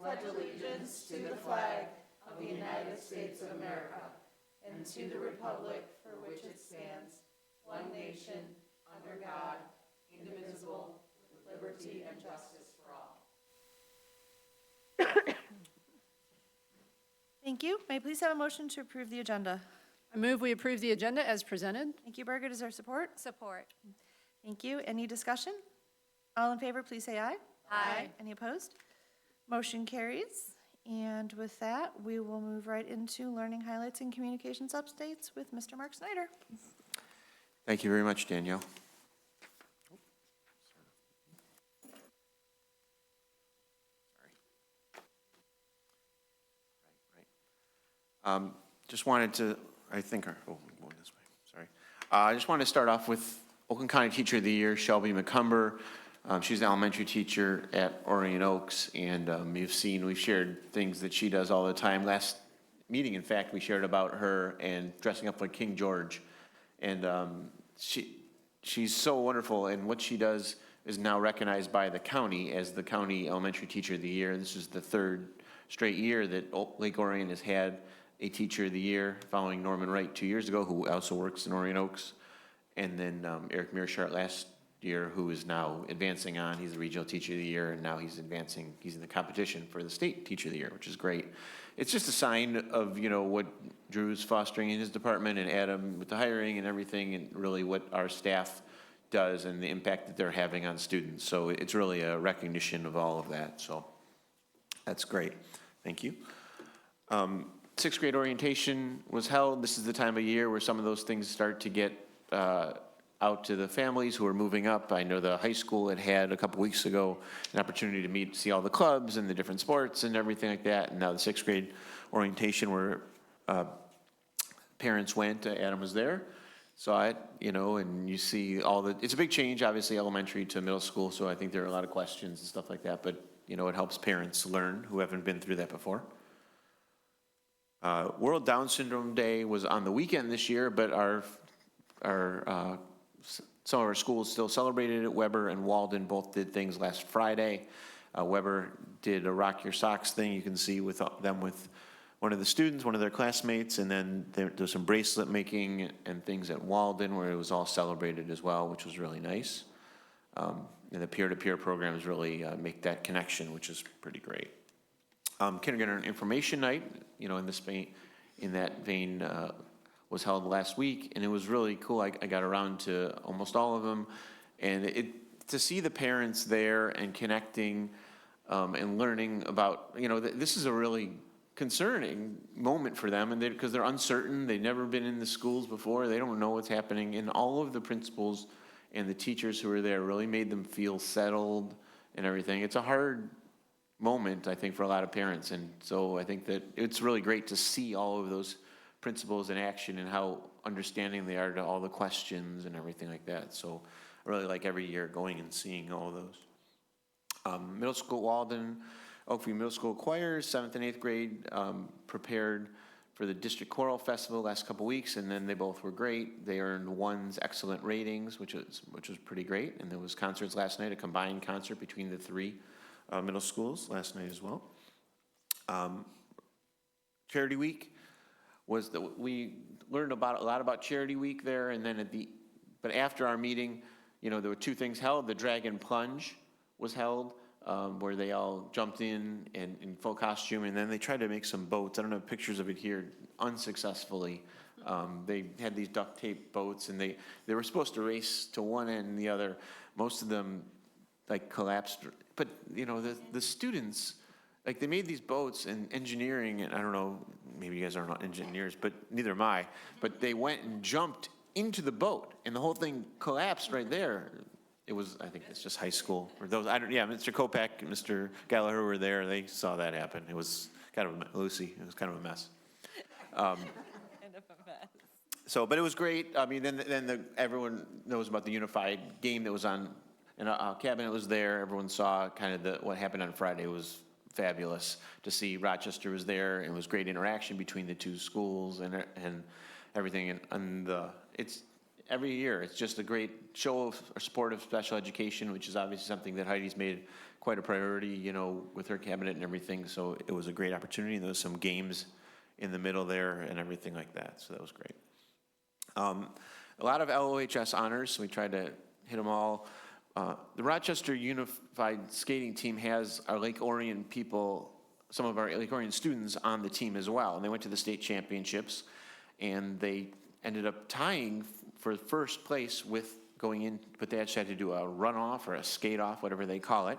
pledge allegiance to the flag of the United States of America and to the republic for which it stands, one nation, under God, indivisible, with liberty and justice for all. Thank you. May I please have a motion to approve the agenda? I move we approve the agenda as presented. Thank you, Birgit. Is there support? Support. Thank you. Any discussion? All in favor, please say aye. Aye. Any opposed? Motion carries. And with that, we will move right into learning highlights and communications updates with Mr. Mark Snyder. Thank you very much, Danielle. Just wanted to, I think, going this way, sorry. I just wanted to start off with Oakland County Teacher of the Year, Shelby McCumber. She's an elementary teacher at Orion Oaks, and we've shared things that she does all the time. Last meeting, in fact, we shared about her and dressing up like King George. And she's so wonderful, and what she does is now recognized by the county as the County Elementary Teacher of the Year. This is the third straight year that Lake Orion has had a Teacher of the Year, following Norman Wright 2 years ago, who also works in Orion Oaks, and then Eric Mearshart last year, who is now advancing on. He's the Regional Teacher of the Year, and now he's advancing. He's in the competition for the State Teacher of the Year, which is great. It's just a sign of, what Drew's fostering in his department, and Adam with the hiring and everything, and really what our staff does and the impact that they're having on students. So it's really a recognition of all of that. So that's great. Thank you. Sixth grade orientation was held. This is the time of year where some of those things start to get out to the families who are moving up. I know the high school had a couple weeks ago an opportunity to see all the clubs and the different sports and everything like that. And now the sixth grade orientation where parents went, Adam was there, saw it, and you see it's a big change, obviously, elementary to middle school. So I think there are a lot of questions and stuff like that, but it helps parents learn who haven't been through that before. World Down Syndrome Day was on the weekend this year, but some of our schools still celebrated it. Weber and Walden both did things last Friday. Weber did a Rock Your Socks thing. You can see with them with one of the students, one of their classmates, and then there's some bracelet making and things at Walden where it was all celebrated as well, which was really nice. And the peer-to-peer programs really make that connection, which is pretty great. Kindergarten Information Night, in that vein, was held last week, and it was really cool. I got around to almost all of them, and to see the parents there and connecting and learning about, this is a really concerning moment for them, and because they're uncertain, they've never been in the schools before, they don't know what's happening, and all of the principals and the teachers who were there really made them feel settled and everything. It's a hard moment, I think, for a lot of parents, and so I think that it's really great to see all of those principals in action and how understanding they are to all the questions and everything like that. So I really like every year going and seeing all of those. Middle school Walden, Oakview Middle School choirs, 7th and 8th grade, prepared for the District Choral Festival last couple weeks, and then they both were great. They earned one's excellent ratings, which was pretty great. And there was concerts last night, a combined concert between the three middle schools last night as well. Charity Week was we learned a lot about Charity Week there, and then but after our meeting, there were two things held. The Dragon Plunge was held, where they all jumped in full costume, and then they tried to make some boats. I don't have pictures of it here, unsuccessfully. They had these duct tape boats, and they were supposed to race to one end and the other. Most of them collapsed, but the students, they made these boats, and engineering, and I don't know, maybe you guys are not engineers, but neither am I, but they went and jumped into the boat, and the whole thing collapsed right there. It was, I think it's just high school, or those, Mr. Kopak and Mr. Gallagher were there, they saw that happen. It was kind of Lucy, it was kind of a mess. Kind of a mess. So, but it was great. Then everyone knows about the unified game that was on, and a cabinet was there. Everyone saw kind of what happened on Friday. It was fabulous to see. Rochester was there, and it was great interaction between the two schools and everything. And every year. It's just a great show of support of special education, which is obviously something that Heidi's made quite a priority, you know, with her cabinet and everything. So it was a great opportunity. There was some games in the middle there and everything like that. So that was great. A lot of LOHS honors. We tried to hit them all. The Rochester Unified Skating Team has our Lake Orion people, some of our Lake Orion students on the team as well. And they went to the state championships, and they ended up tying for first place with going in, but they actually had to do a runoff or a skate off, whatever they call it.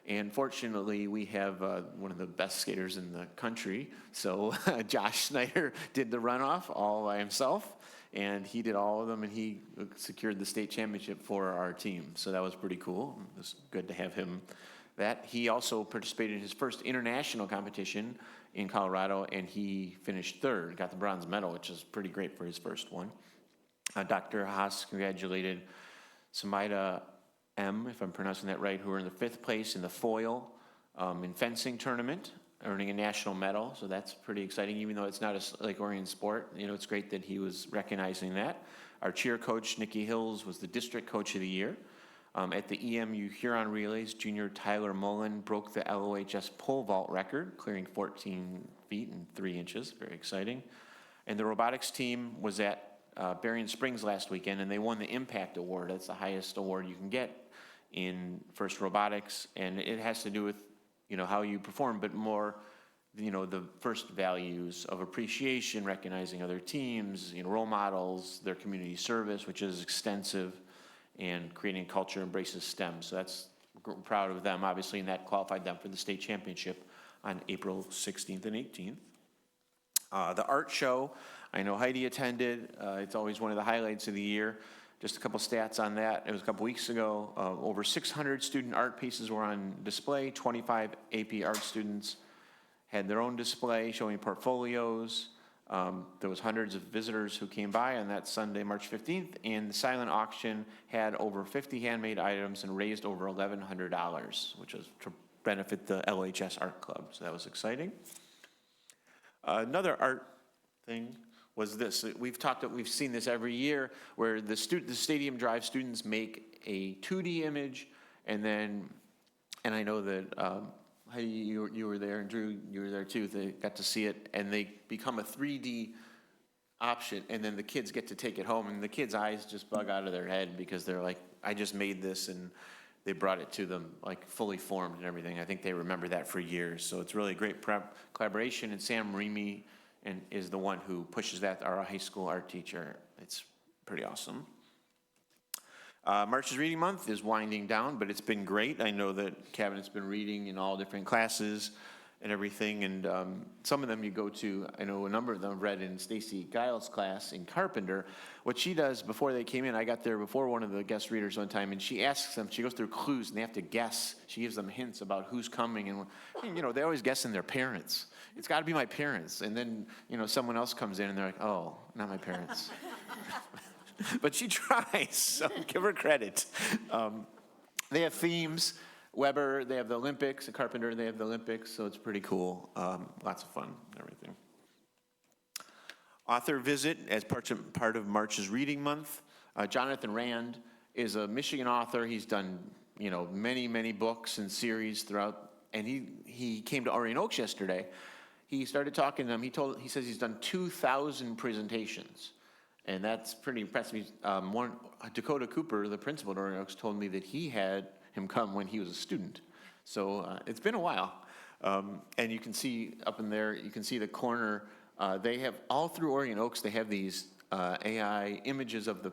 And fortunately, we have one of the best skaters in the country. So Josh Snyder did the runoff all by himself, and he did all of them, and he secured the state championship for our team. So that was pretty cool. It was good to have him that. He also participated in his first international competition in Colorado, and he finished third, got the bronze medal, which is pretty great for his first one. Dr. Haas congratulated Samaida M., if I'm pronouncing that right, who were in the 5th place in the foil in fencing tournament, earning a national medal. So that's pretty exciting, even though it's not a Lake Orion sport. You know, it's great that he was recognizing that. Our cheer coach, Nikki Hills, was the district coach of the year. At the EMU Huron Relays, junior Tyler Mullen broke the LOHS pole vault record, clearing 14 feet and 3 inches. Very exciting. And the robotics team was at Berrien Springs last weekend, and they won the Impact Award. That's the highest award you can get in FIRST Robotics, and it has to do with, you know, how you perform, but more, you know, the first values of appreciation, recognizing other teams, you know, role models, their community service, which is extensive, and creating culture embraces STEM. So that's, we're proud of them, obviously, and that qualified them for the state championship on April 16th and 18th. The art show, I know Heidi attended. It's always one of the highlights of the year. Just a couple stats on that. It was a couple weeks ago. Over 600 student art pieces were on display. 25 AP art students had their own display showing portfolios. There was hundreds of visitors who came by on that Sunday, March 15th, and the silent auction had over 50 handmade items and raised over $1,100, which was to benefit the LHS Art Club. So that was exciting. Another art thing was this. We've seen this every year, where the Stadium Drive students make a 2D image, and I know that Heidi, you were there, and Drew, you were there too. They got to see it, and they become a 3D option, and then the kids get to take it home, and the kids' eyes just bug out of their head because they're like, I just made this, and they brought it to them like fully formed and everything. I think they remember that for years. So it's really a great collaboration, and Sam Remy is the one who pushes that, our high school art teacher. It's pretty awesome. March's Reading Month is winding down, but it's been great. I know that Cabinet's been reading in all different classes and everything, and some of them you go to, I know a number of them read in Stacy Giles' class in Carpenter. What she does before they came in, I got there before one of the guest readers one time, and she asks them, she goes through clues, and they have to guess. She gives them hints about who's coming, and you know, they always guess in their parents. It's got to be my parents. And then, you know, someone else comes in and they're like, oh, not my parents. But she tries, so give her credit. They have themes. Weber, they have the Olympics. At Carpenter, they have the Olympics, so it's pretty cool. Lots of fun and everything. Author visit as part of March's Reading Month. Jonathan Rand is a Michigan author. He's done, you know, many, many books and series throughout, and he came to Orion Oaks yesterday. He started talking to them. He says he's done 2,000 presentations, and that's pretty impressive. Dakota Cooper, the principal at Orion Oaks, told me that he had him come when he was a student. So it's been a while. And you can see up in there, you can see the corner. They have, all through Orion Oaks, they have these AI images of the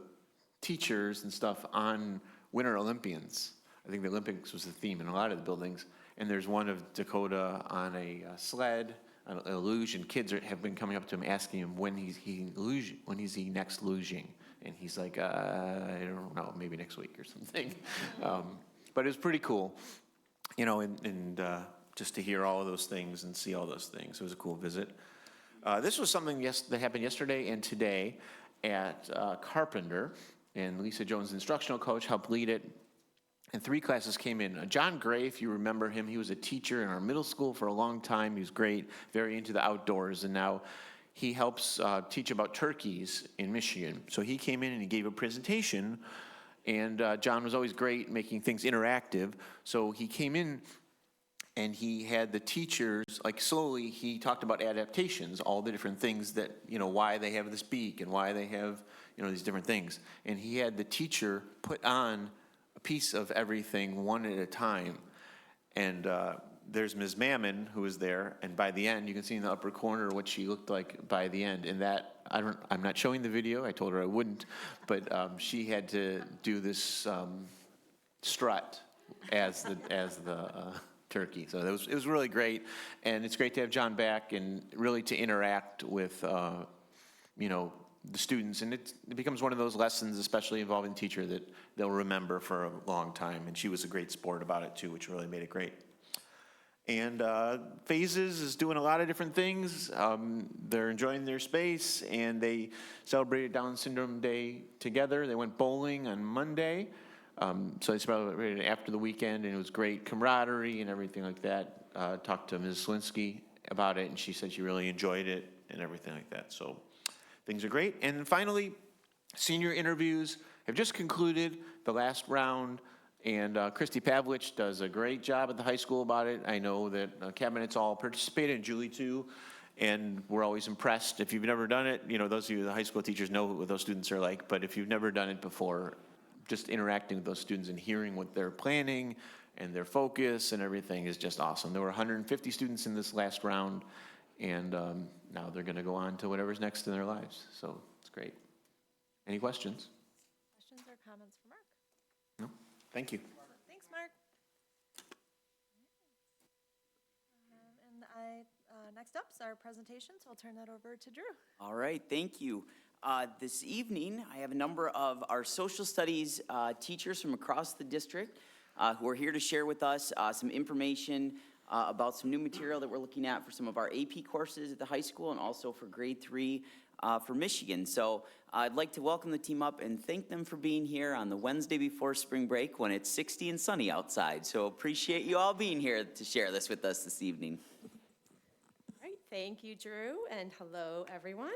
teachers and stuff on Winter Olympians. I think the Olympics was the theme in a lot of the buildings. And there's one of Dakota on a sled, a luge, and kids have been coming up to him asking him when is he next luging? And he's like, I don't know, maybe next week or something. But it was pretty cool, you know, and just to hear all of those things and see all those things. It was a cool visit. This was something that happened yesterday and today at Carpenter, and Lisa Jones, the instructional coach, helped lead it. And 3 classes came in. John Gray, if you remember him, he was a teacher in our middle school for a long time. He was great, very into the outdoors, and now he helps teach about turkeys in Michigan. So he came in and he gave a presentation, and John was always great making things interactive. So he came in and he had the teachers, like slowly, he talked about adaptations, all the different things that, why they have this beak and why they have, these different things. And he had the teacher put on a piece of everything one at a time. And there's Ms. Mammon who was there, and by the end, you can see in the upper corner what she looked like by the end. And that, I'm not showing the video, I told her I wouldn't, but she had to do this strut as the turkey. So it was really great, and it's great to have John back and really to interact with, the students. And it becomes one of those lessons, especially involving teacher, that they'll remember for a long time. And she was a great sport about it too, which really made it great. And Phases is doing a lot of different things. They're enjoying their space, and they celebrated Down Syndrome Day together. They went bowling on Monday. So they celebrated after the weekend, and it was great camaraderie and everything like that. Talked to Ms. Slinsky about it, and she said she really enjoyed it and everything like that. So things are great. And then finally, senior interviews have just concluded the last round, and Christy Pavlich does a great job at the high school about it. I know that cabinets all participated, and Julie too, and we're always impressed. If you've never done it, those of you, the high school teachers, know what those students are like, but if you've never done it before, just interacting with those students and hearing what they're planning and their focus and everything is just awesome. There were 150 students in this last round, and now they're going to go on to whatever's next in their lives. So it's great. Any questions? Questions or comments for Mark? No? Thank you. Thanks, Mark. Next up is our presentation, so I'll turn that over to Drew. All right, thank you. This evening, I have a number of our social studies teachers from across the district who are here to share with us some information about some new material that we're looking at for some of our AP courses at the high school and also for grade 3 for Michigan. So I'd like to welcome the team up and thank them for being here on the Wednesday before spring break when it's 60 and sunny outside. So appreciate you all being here to share this with us this evening. All right, thank you, Drew, and hello, everyone.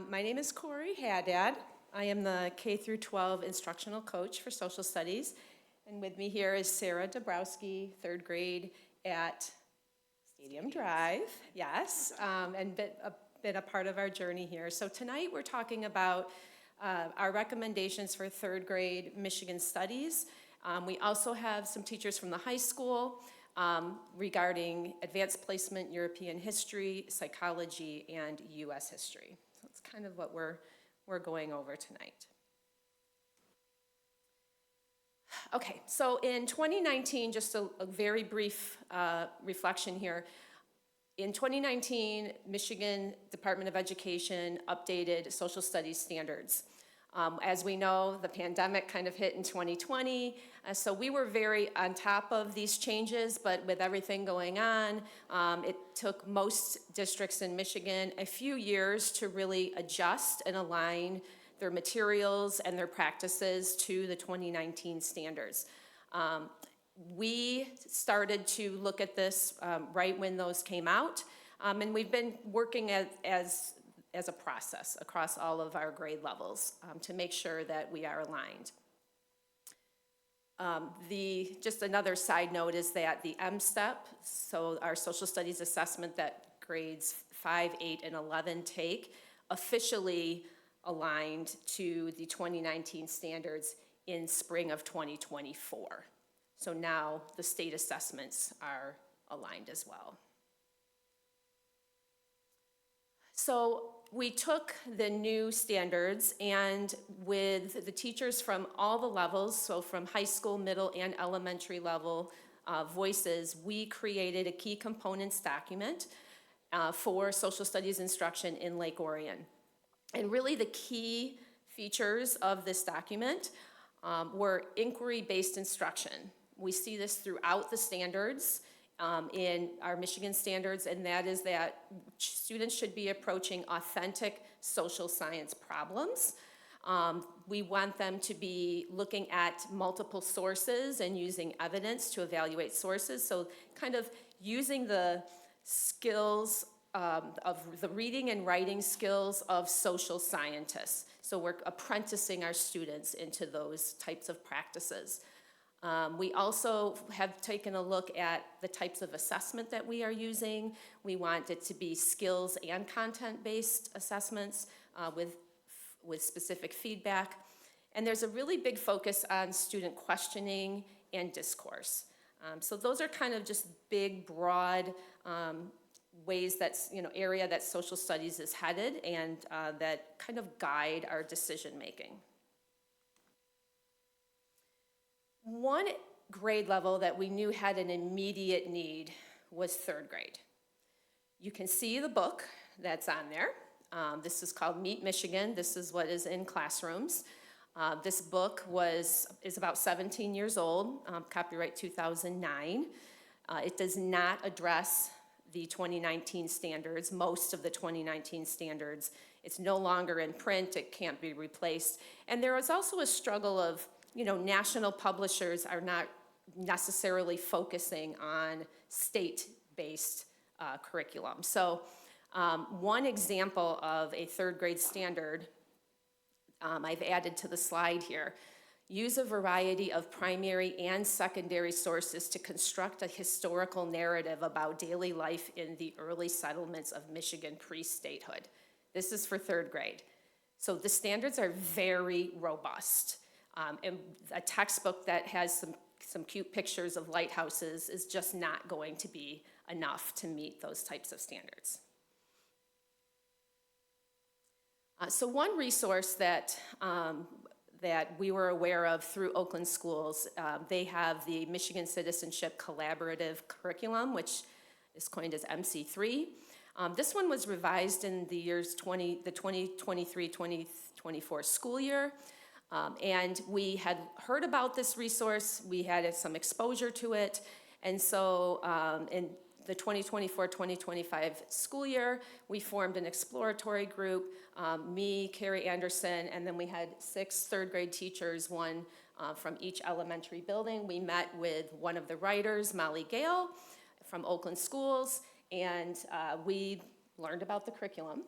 My name is Corey Haddad. I am the K through 12 instructional coach for social studies. And with me here is Sarah Dabrowski, third grade at Stadium Drive, yes, and been a part of our journey here. So tonight we're talking about our recommendations for third grade Michigan studies. We also have some teachers from the high school regarding advanced placement, European history, psychology, and U.S. history. So that's kind of what we're going over tonight. Okay, so in 2019, just a very brief reflection here. In 2019, Michigan Department of Education updated social studies standards. As we know, the pandemic kind of hit in 2020, so we were very on top of these changes, but with everything going on, it took most districts in Michigan a few years to really adjust and align their materials and their practices to the 2019 standards. We started to look at this right when those came out, and we've been working as a process across all of our grade levels to make sure that we are aligned. Just another side note is that the M-STEP, so our social studies assessment that grades 5, 8, and 11 take, officially aligned to the 2019 standards in spring of 2024. So now the state assessments are aligned as well. So we took the new standards and with the teachers from all the levels, so from high school, middle, and elementary level voices, we created a key components document for social studies instruction in Lake Orion. And really the key features of this document were inquiry-based instruction. We see this throughout the standards in our Michigan standards, and that is that students should be approaching authentic social science problems. We want them to be looking at multiple sources and using evidence to evaluate sources. So kind of using the skills of the reading and writing skills of social scientists. So we're apprenticing our students into those types of practices. We also have taken a look at the types of assessment that we are using. We want it to be skills and content-based assessments with specific feedback. And there's a really big focus on student questioning and discourse. So those are kind of just big, broad ways that's, area that social studies is headed and that kind of guide our decision-making. One grade level that we knew had an immediate need was third grade. You can see the book that's on there. This is called Meet Michigan. This is what is in classrooms. This book is about 17 years old, copyright 2009. It does not address the 2019 standards, most of the 2019 standards. It's no longer in print, it can't be replaced. And there is also a struggle of, national publishers are not necessarily focusing on state-based curriculum. So one example of a third grade standard I've added to the slide here. Use a variety of primary and secondary sources to construct a historical narrative about daily life in the early settlements of Michigan pre-statehood. This is for third grade. So the standards are very robust. And a textbook that has some cute pictures of lighthouses is just not going to be enough to meet those types of standards. So one resource that we were aware of through Oakland Schools, they have the Michigan Citizenship Collaborative Curriculum, which is coined as MC3. This one was revised in the 2023-2024 school year. And we had heard about this resource, we had some exposure to it, and so in the 2024-2025 school year, we formed an exploratory group, me, Carrie Anderson, and then we had 6 third grade teachers, one from each elementary building. We met with one of the writers, Molly Gale, from Oakland Schools, and we learned about the curriculum.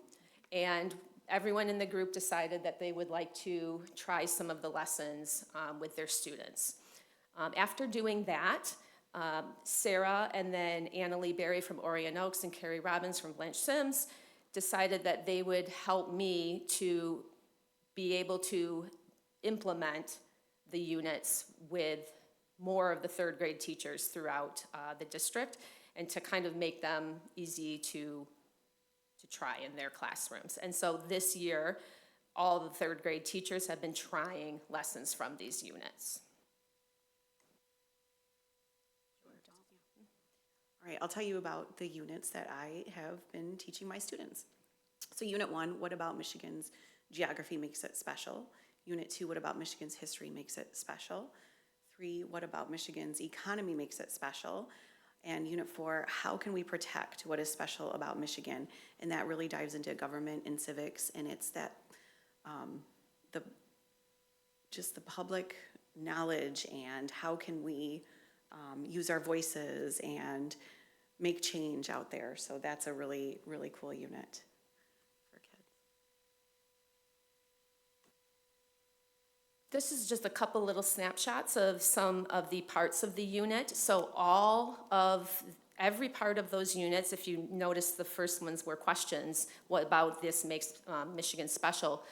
And everyone in the group decided that they would like to try some of the lessons with their students. After doing that, Sarah and then Annalie Berry from Orion Oaks and Carrie Robbins from Blanche Sims decided that they would help me to be able to implement the units with more of the third grade teachers throughout the district and to kind of make them easy to try in their classrooms. And so this year, all the third grade teachers have been trying lessons from these units. All right, I'll tell you about the units that I have been teaching my students. So Unit 1, what about Michigan's geography makes it special? Unit 2, what about Michigan's history makes it special? 3, what about Michigan's economy makes it special? And Unit 4, how can we protect what is special about Michigan? And that really dives into government and civics, and it's that just the public knowledge and how can we use our voices and make change out there. So that's a really, really cool unit for kids. This is just a couple little snapshots of some of the parts of the unit. So every part of those units, if you notice the first ones were questions, what about this makes Michigan special?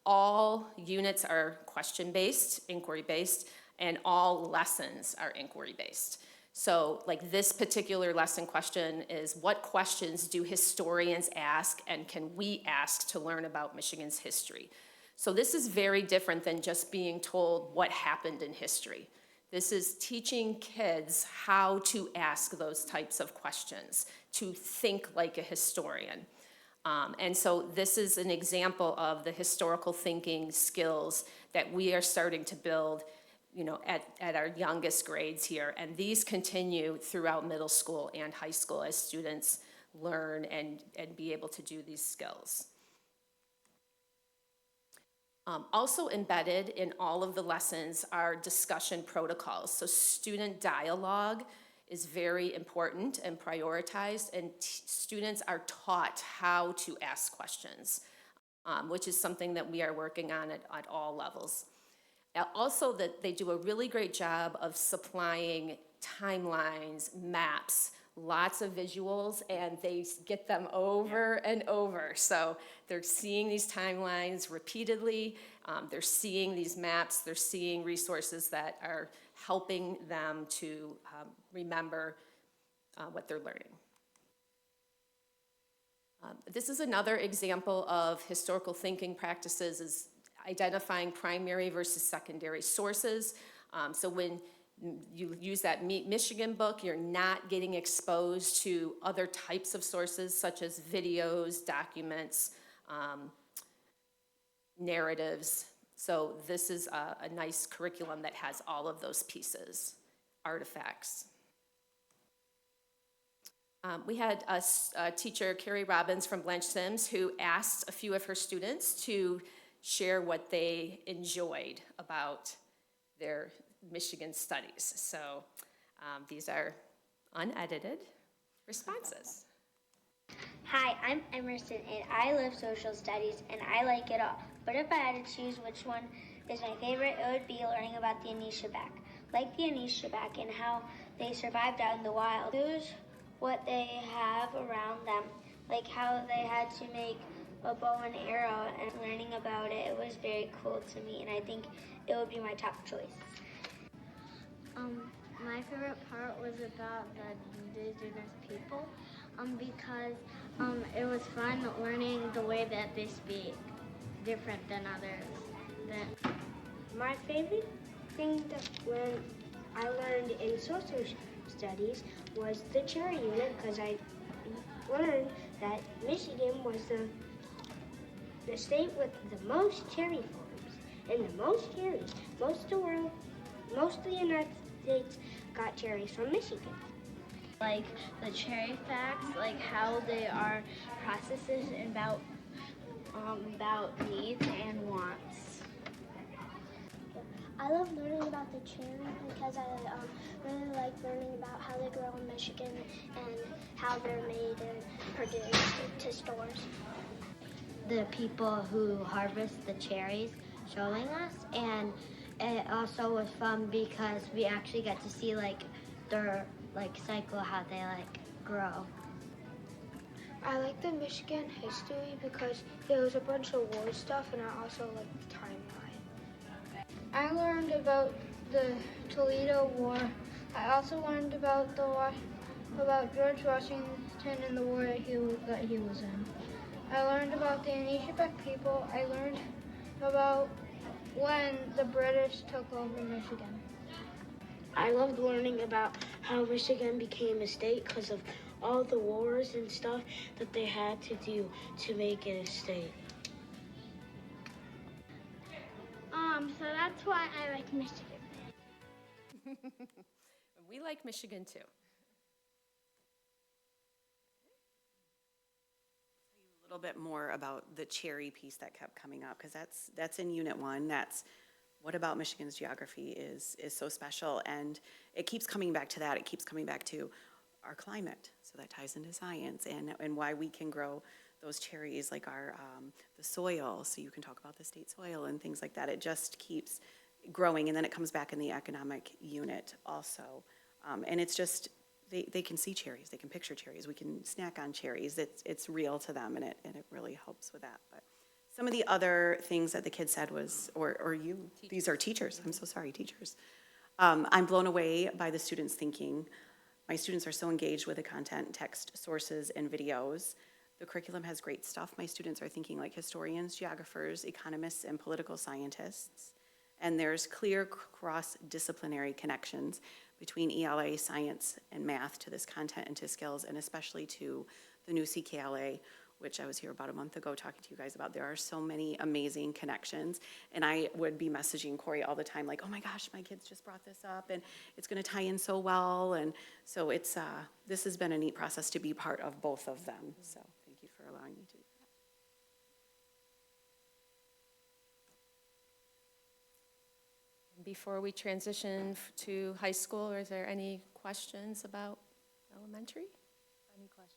All units are question-based, inquiry-based, and all lessons are inquiry-based. So like this particular lesson question is, what questions do historians ask and can we ask to learn about Michigan's history? So this is very different than just being told what happened in history. This is teaching kids how to ask those types of questions, to think like a historian. And so this is an example of the historical thinking skills that we are starting to build, at our youngest grades here. And these continue throughout middle school and high school as students learn and be able to do these skills. Also embedded in all of the lessons are discussion protocols. So student dialogue is very important and prioritized, and students are taught how to ask questions, which is something that we are working on at all levels. Also, that they do a really great job of supplying timelines, maps, lots of visuals, and they get them over and over. So they're seeing these timelines repeatedly, they're seeing these maps, they're seeing resources that are helping them to remember what they're learning. This is another example of historical thinking practices, is identifying primary versus secondary sources. So when you use that Michigan book, you're not getting exposed to other types of sources such as videos, documents, narratives. So this is a nice curriculum that has all of those pieces, artifacts. We had a teacher, Carrie Robbins from Blanche Sims, who asked a few of her students to share what they enjoyed about their Michigan studies. So these are unedited responses. Hi, I'm Emerson, and I love social studies, and I like it all. But if I had to choose which one is my favorite, it would be learning about the Anishinaabe. Like the Anishinaabe and how they survived out in the wild. Choose what they have around them, like how they had to make a bow and arrow, and learning about it, it was very cool to me, and I think it would be my top choice. My favorite part was about the indigenous people, because it was fun learning the way that they speak, different than others. My favorite thing that when I learned in social studies was the cherry unit, because I learned that Michigan was the state with the most cherry farms and the most cherries. Most of the United States got cherries from Michigan. Like the cherry facts, like how they are processes and about needs and wants. I love learning about the cherry because I really like learning about how they grow in Michigan and how they're made and produced to stores. The people who harvest the cherries showing us, and it also was fun because we actually got to see their cycle, how they grow. I like the Michigan history because there was a bunch of war stuff, and I also like the timeline. I learned about the Toledo War. I also learned about about George Washington and the war that he was in. I learned about the Anishinaabe people. I learned about when the British took over Michigan. I loved learning about how Michigan became a state because of all the wars and stuff that they had to do to make it a state. So that's why I like Michigan. We like Michigan too. A little bit more about the cherry piece that kept coming up, because that's in Unit 1. That's what about Michigan's geography is so special, and it keeps coming back to that. It keeps coming back to our climate, so that ties into science and why we can grow those cherries, like our the soil. So you can talk about the state soil and things like that. It just keeps growing, and then it comes back in the economic unit also, and it's just. They can see cherries, they can picture cherries, we can snack on cherries, it's real to them, and it really helps with that. But some of the other things that the kids said was, or you, teachers. These are teachers, I'm so sorry, teachers. I'm blown away by the students' thinking. My students are so engaged with the content, text, sources, and videos. The curriculum has great stuff. My students are thinking like historians, geographers, economists, and political scientists. And there's clear cross-disciplinary connections between ELA, science, and math to this content and to skills, and especially to the new CKLA, which I was here about a month ago talking to you guys about. There are so many amazing connections, and I would be messaging Corey all the time like, oh my gosh, my kids just brought this up, and it's gonna tie in so well, and so it's, this has been a neat process to be part of both of them, so thank you for allowing me to do that. Before we transition to high school, is there any questions about elementary? Any questions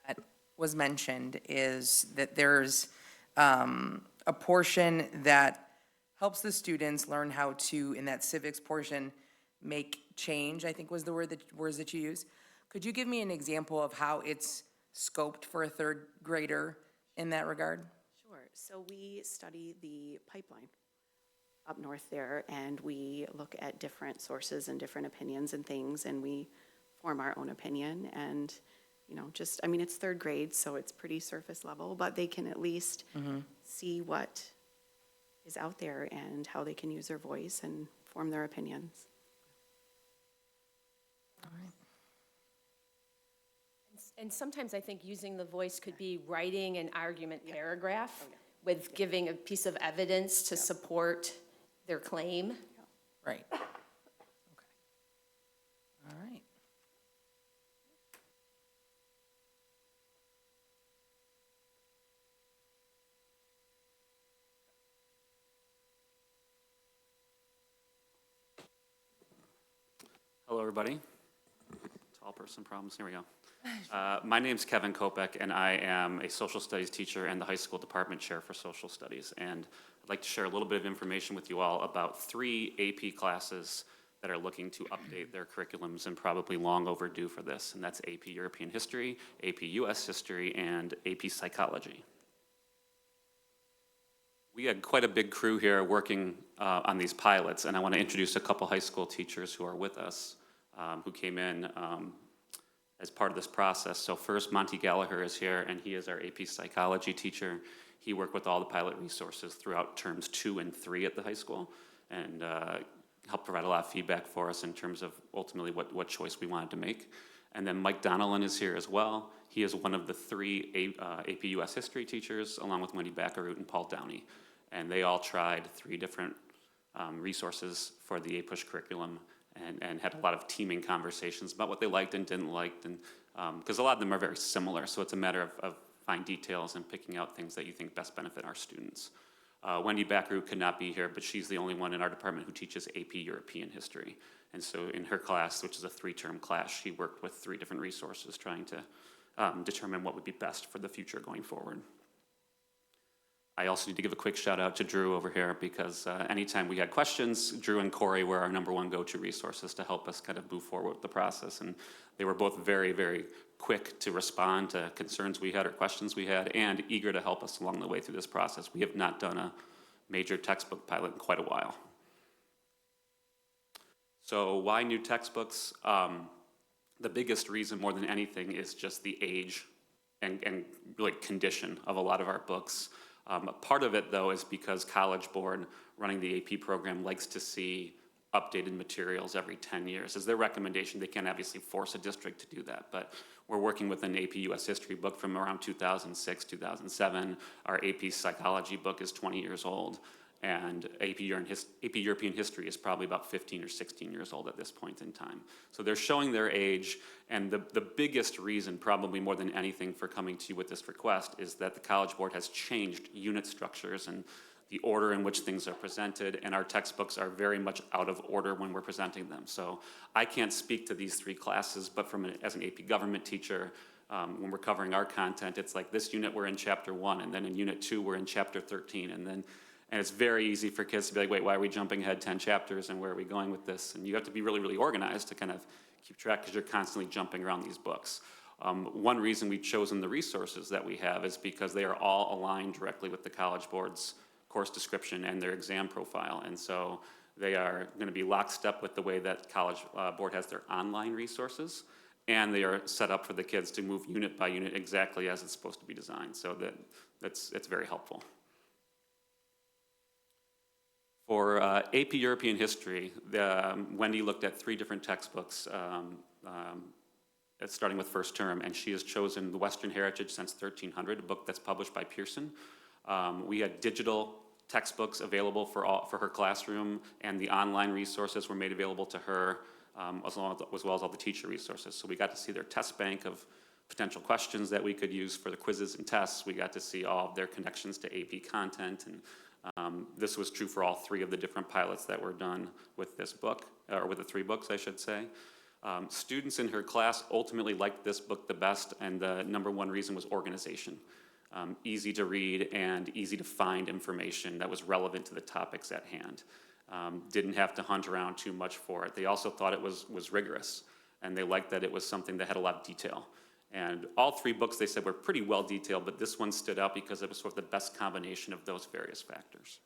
on that was mentioned is that there's a portion that helps the students learn how to, in that civics portion, make change, I think was the words that you used. Could you give me an example of how it's scoped for a third grader in that regard? Sure. So we study the pipeline up north there, and we look at different sources and different opinions and things, and we form our own opinion. And, you know, just, I mean, it's third grade, so it's pretty surface level, but they can at least see what is out there and how they can use their voice and form their opinions. And sometimes I think using the voice could be writing an argument paragraph with giving a piece of evidence to support their claim. Right. Okay. All right. Hello, everybody. Tall person problems, here we go. My name's Kevin Kopek, and I am a social studies teacher and the high school department chair for social studies. And I'd like to share a little bit of information with you all about 3 AP classes that are looking to update their curriculums and probably long overdue for this. And that's AP European History, AP US History, and AP Psychology. We had quite a big crew here working on these pilots, and I want to introduce a couple high school teachers who are with us, who came in as part of this process. So first, Monty Gallagher is here, and he is our AP Psychology teacher. He worked with all the pilot resources throughout terms 2 and 3 at the high school, and helped provide a lot of feedback for us in terms of ultimately what choice we wanted to make. And then Mike Donnellan is here as well. He is one of the 3 AP US History teachers, along with Wendy Baccaroot and Paul Downey. And they all tried 3 different resources for the APUSH curriculum, and had a lot of teaming conversations about what they liked and didn't like, and because a lot of them are very similar, so it's a matter of fine details and picking out things that you think best benefit our students. Wendy Baccaroot could not be here, but she's the only one in our department who teaches AP European History. And so in her class, which is a 3-term class, she worked with 3 different resources trying to determine what would be best for the future going forward. I also need to give a quick shout out to Drew over here, because anytime we had questions, Drew and Corey were our #1 go-to resources to help us kind of move forward with the process. And they were both very, very quick to respond to concerns we had or questions we had, and eager to help us along the way through this process. We have not done a major textbook pilot in quite a while. So why new textbooks? The biggest reason more than anything is just the age and really condition of a lot of our books. Part of it, though, is because College Board, running the AP program, likes to see updated materials every 10 years. As their recommendation, they can't obviously force a district to do that, but we're working with an AP US History book from around 2006, 2007. Our AP Psychology book is 20 years old, and AP European History is probably about 15 or 16 years old at this point in time. So they're showing their age, and the biggest reason, probably more than anything, for coming to you with this request is that the College Board has changed unit structures and the order in which things are presented, and our textbooks are very much out of order when we're presenting them. So I can't speak to these 3 classes, but as an AP government teacher, when we're covering our content, it's like this unit we're in chapter 1, and then in unit 2 we're in chapter 13, and it's very easy for kids to be like, wait, why are we jumping ahead 10 chapters, and where are we going with this? And you have to be really, really organized to kind of keep track, because you're constantly jumping around these books. One reason we've chosen the resources that we have is because they are all aligned directly with the College Board's course description and their exam profile. And so they are going to be lockstep with the way that College Board has their online resources, and they are set up for the kids to move unit by unit exactly as it's supposed to be designed. So it's very helpful. For AP European History, Wendy looked at 3 different textbooks, starting with first term, and she has chosen The Western Heritage Since 1300, a book that's published by Pearson. We had digital textbooks available for her classroom, and the online resources were made available to her, as well as all the teacher resources. So we got to see their test bank of potential questions that we could use for the quizzes and tests. We got to see all of their connections to AP content, and This was true for all three of the different pilots that were done with this book, or with the three books, I should say. Students in her class ultimately liked this book the best, and the number one reason was organization. Easy to read and easy to find information that was relevant to the topics at hand. Didn't have to hunt around too much for it. They also thought it was rigorous, and they liked that it was something that had a lot of detail. And all three books, they said, were pretty well detailed, but this one stood out because it was sort of the best combination of those various factors.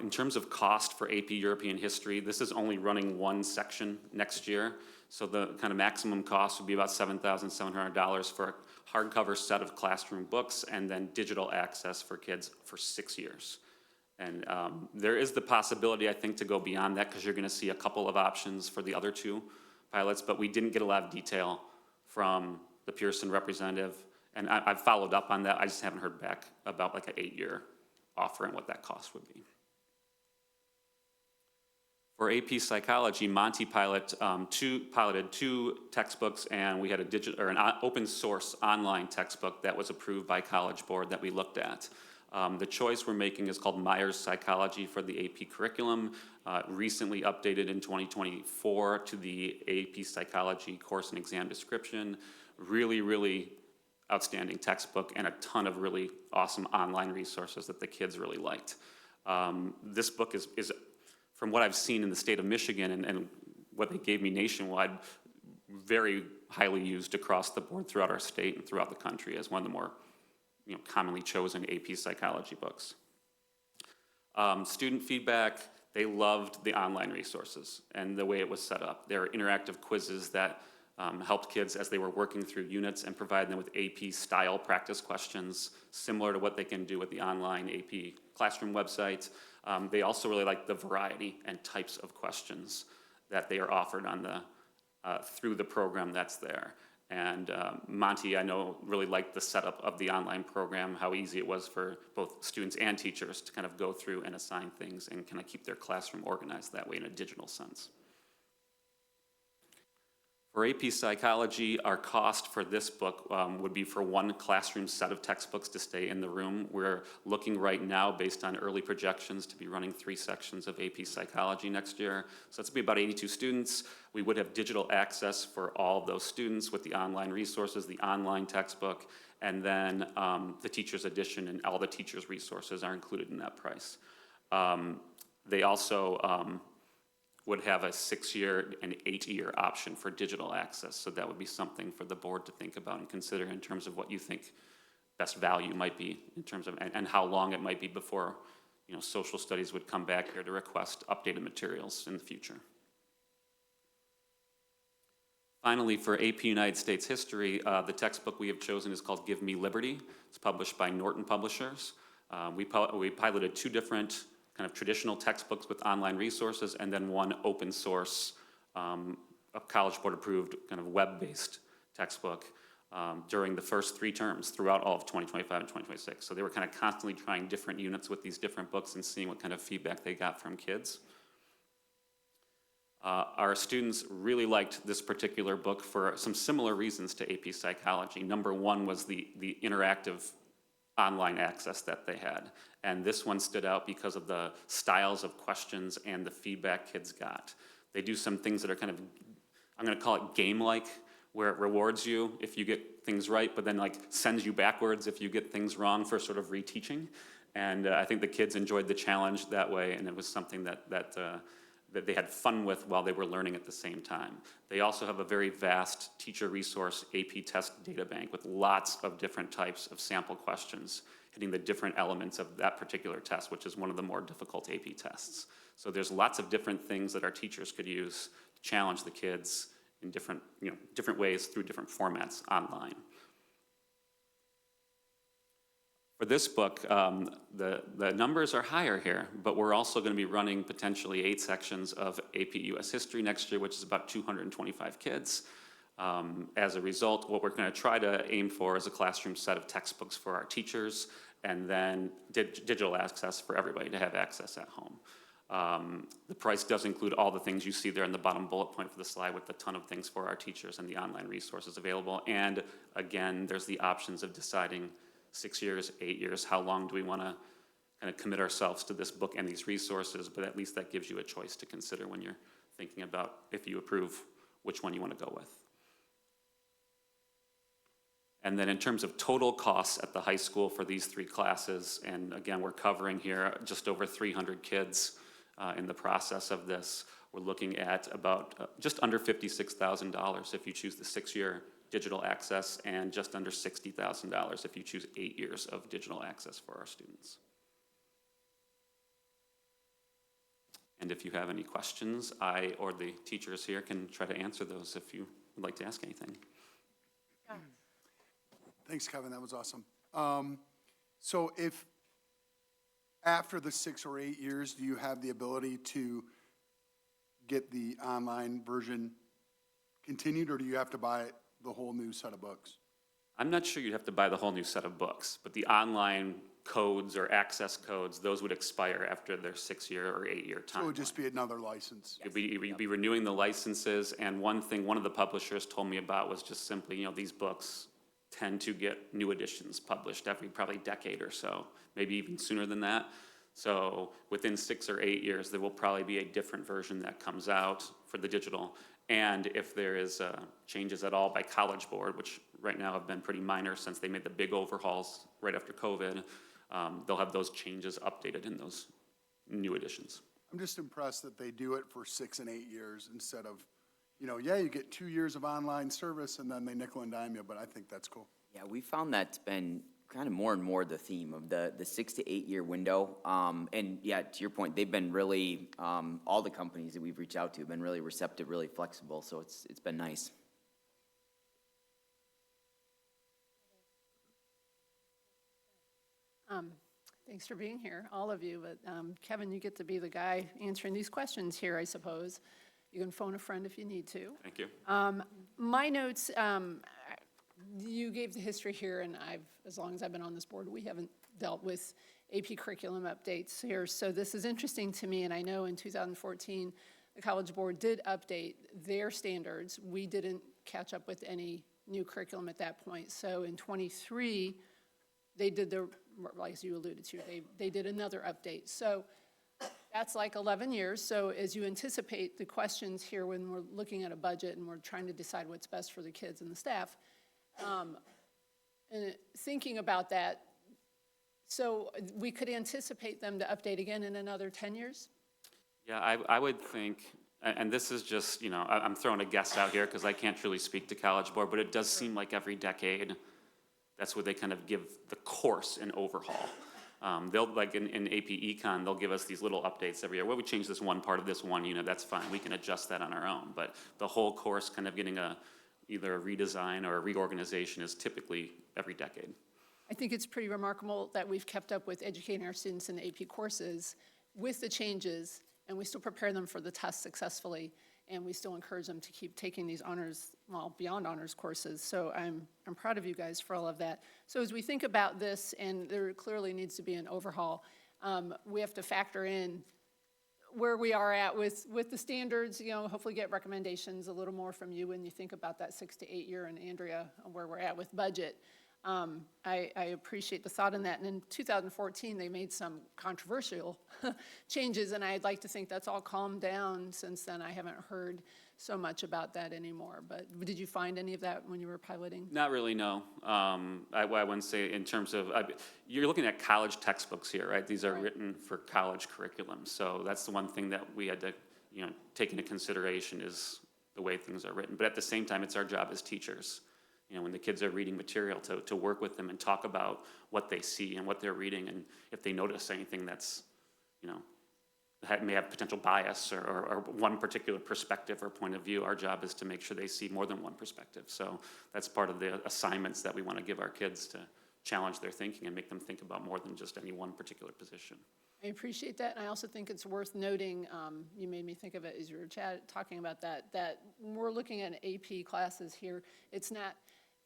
In terms of cost for AP European History, this is only running one section next year. So the kind of maximum cost would be about $7,700 for a hardcover set of classroom books and then digital access for kids for 6 years. And there is the possibility, I think, to go beyond that because you're going to see a couple of options for the other two pilots, but we didn't get a lot of detail from the Pearson representative. And I've followed up on that. I just haven't heard back about like an 8-year offer and what that cost would be. For AP Psychology, Monty piloted two textbooks, and we had an open source online textbook that was approved by College Board that we looked at. The choice we're making is called Myers Psychology for the AP curriculum, recently updated in 2024 to the AP Psychology course and exam description. Really, really outstanding textbook and a ton of really awesome online resources that the kids really liked. This book is from what I've seen in the state of Michigan and what they gave me nationwide, very highly used across the board throughout our state and throughout the country as one of the more commonly chosen AP Psychology books. Student feedback, they loved the online resources and the way it was set up. There are interactive quizzes that helped kids as they were working through units and provided them with AP style practice questions, similar to what they can do with the online AP classroom website. They also really like the variety and types of questions that they are offered on through the program that's there. And Monty, I know, really liked the setup of the online program, how easy it was for both students and teachers to kind of go through and assign things and kind of keep their classroom organized that way in a digital sense. For AP Psychology, our cost for this book would be for one classroom set of textbooks to stay in the room. We're looking right now, based on early projections, to be running 3 sections of AP Psychology next year. So that's going to be about 82 students. We would have digital access for all of those students with the online resources, the online textbook, and then the teacher's edition and all the teacher's resources are included in that price. They also would have a 6-year and 8-year option for digital access. So that would be something for the board to think about and consider in terms of what you think best value might be in terms of, and how long it might be before, social studies would come back here to request updated materials in the future. Finally, for AP United States History, the textbook we have chosen is called Give Me Liberty. It's published by Norton Publishers. We piloted 2 different kind of traditional textbooks with online resources, and then one open source, a College Board approved kind of web-based textbook during the first 3 terms throughout all of 2025 and 2026. So they were kind of constantly trying different units with these different books and seeing what kind of feedback they got from kids. Our students really liked this particular book for some similar reasons to AP Psychology. Number one was the interactive online access that they had. And this one stood out because of the styles of questions and the feedback kids got. They do some things that are kind of, I'm going to call it game-like, where it rewards you if you get things right, but then like sends you backwards if you get things wrong for sort of reteaching. And I think the kids enjoyed the challenge that way, and it was something that they had fun with while they were learning at the same time. They also have a very vast teacher resource AP test data bank with lots of different types of sample questions hitting the different elements of that particular test, which is one of the more difficult AP tests. So there's lots of different things that our teachers could use to challenge the kids in different ways through different formats online. For this book, the numbers are higher here, but we're also going to be running potentially 8 sections of AP US History next year, which is about 225 kids. As a result, what we're going to try to aim for is a classroom set of textbooks for our teachers, and then digital access for everybody to have access at home. The price does include all the things you see there in the bottom bullet point for the slide, with a ton of things for our teachers and the online resources available. And again, there's the options of deciding 6 years, 8 years, how long do we want to kind of commit ourselves to this book and these resources, but at least that gives you a choice to consider when you're thinking about, if you approve, which one you want to go with. And then in terms of total costs at the high school for these 3 classes, and again, we're covering here just over 300 kids in the process of this. We're looking at about just under $56,000 if you choose the 6-year digital access, and just under $60,000 if you choose 8 years of digital access for our students. And if you have any questions, I or the teachers here can try to answer those if you would like to ask anything. Thanks, Kevin, that was awesome. So if after the 6 or 8 years, do you have the ability to get the online version continued, or do you have to buy the whole new set of books? I'm not sure you'd have to buy the whole new set of books, but the online codes or access codes, those would expire after their 6-year or 8-year time. So it would just be another license? We'd be renewing the licenses, and one thing one of the publishers told me about was just simply, you know, these books tend to get new editions published every probably decade or so, maybe even sooner than that. So within 6 or 8 years, there will probably be a different version that comes out for the digital. And if there is changes at all by College Board, which right now have been pretty minor since they made the big overhauls right after COVID, they'll have those changes updated in those new editions. I'm just impressed that they do it for 6 and 8 years instead of, you know, yeah, you get 2 years of online service and then they nickel and dime you, but I think that's cool. Yeah, we found that's been kind of more and more the theme of the 6 to 8 year window. And yeah, to your point, they've been really, all the companies that we've reached out to have been really receptive, really flexible, so it's been nice. Thanks for being here, all of you, but Kevin, you get to be the guy answering these questions here, I suppose. You can phone a friend if you need to. Thank you. My notes, you gave the history here, and as long as I've been on this board, we haven't dealt with AP curriculum updates here, so this is interesting to me, and I know in 2014, the College Board did update their standards. We didn't catch up with any new curriculum at that point, so in 23, they did like you alluded to, they did another update. So that's like 11 years. So as you anticipate the questions here when we're looking at a budget and we're trying to decide what's best for the kids and the staff, and thinking about that, so we could anticipate them to update again in another 10 years? Yeah, I would think, and this is just, you know, I'm throwing a guess out here because I can't truly speak to College Board, but it does seem like every decade, that's where they kind of give the course an overhaul. They'll, like in AP Econ, they'll give us these little updates every year. Well, we changed this one part of this one unit, that's fine. We can adjust that on our own. But the whole course kind of getting either a redesign or a reorganization is typically every decade. I think it's pretty remarkable that we've kept up with educating our students in the AP courses with the changes, and we still prepare them for the test successfully, and we still encourage them to keep taking these honors, well, beyond honors courses. So I'm proud of you guys for all of that. So as we think about this, and there clearly needs to be an overhaul, we have to factor in where we are at with the standards, you know, hopefully get recommendations a little more from you when you think about that 6 to 8 year, and Andrea, where we're at with budget. I appreciate the thought in that. And in 2014, they made some controversial changes, and I'd like to think that's all calmed down since then. I haven't heard so much about that anymore. But did you find any of that when you were piloting? Not really, no. I wouldn't say in terms of, you're looking at college textbooks here, right? These are written for college curriculum. So that's the one thing that we had to, you know, take into consideration is the way things are written. But at the same time, it's our job as teachers, you know, when the kids are reading material to work with them and talk about what they see and what they're reading, and if they notice anything that's, you know, may have potential bias or one particular perspective or point of view, our job is to make sure they see more than one perspective. So that's part of the assignments that we want to give our kids, to challenge their thinking and make them think about more than just any one particular position. I appreciate that, and I also think it's worth noting, you made me think of it as you were talking about that we're looking at AP classes here. It's not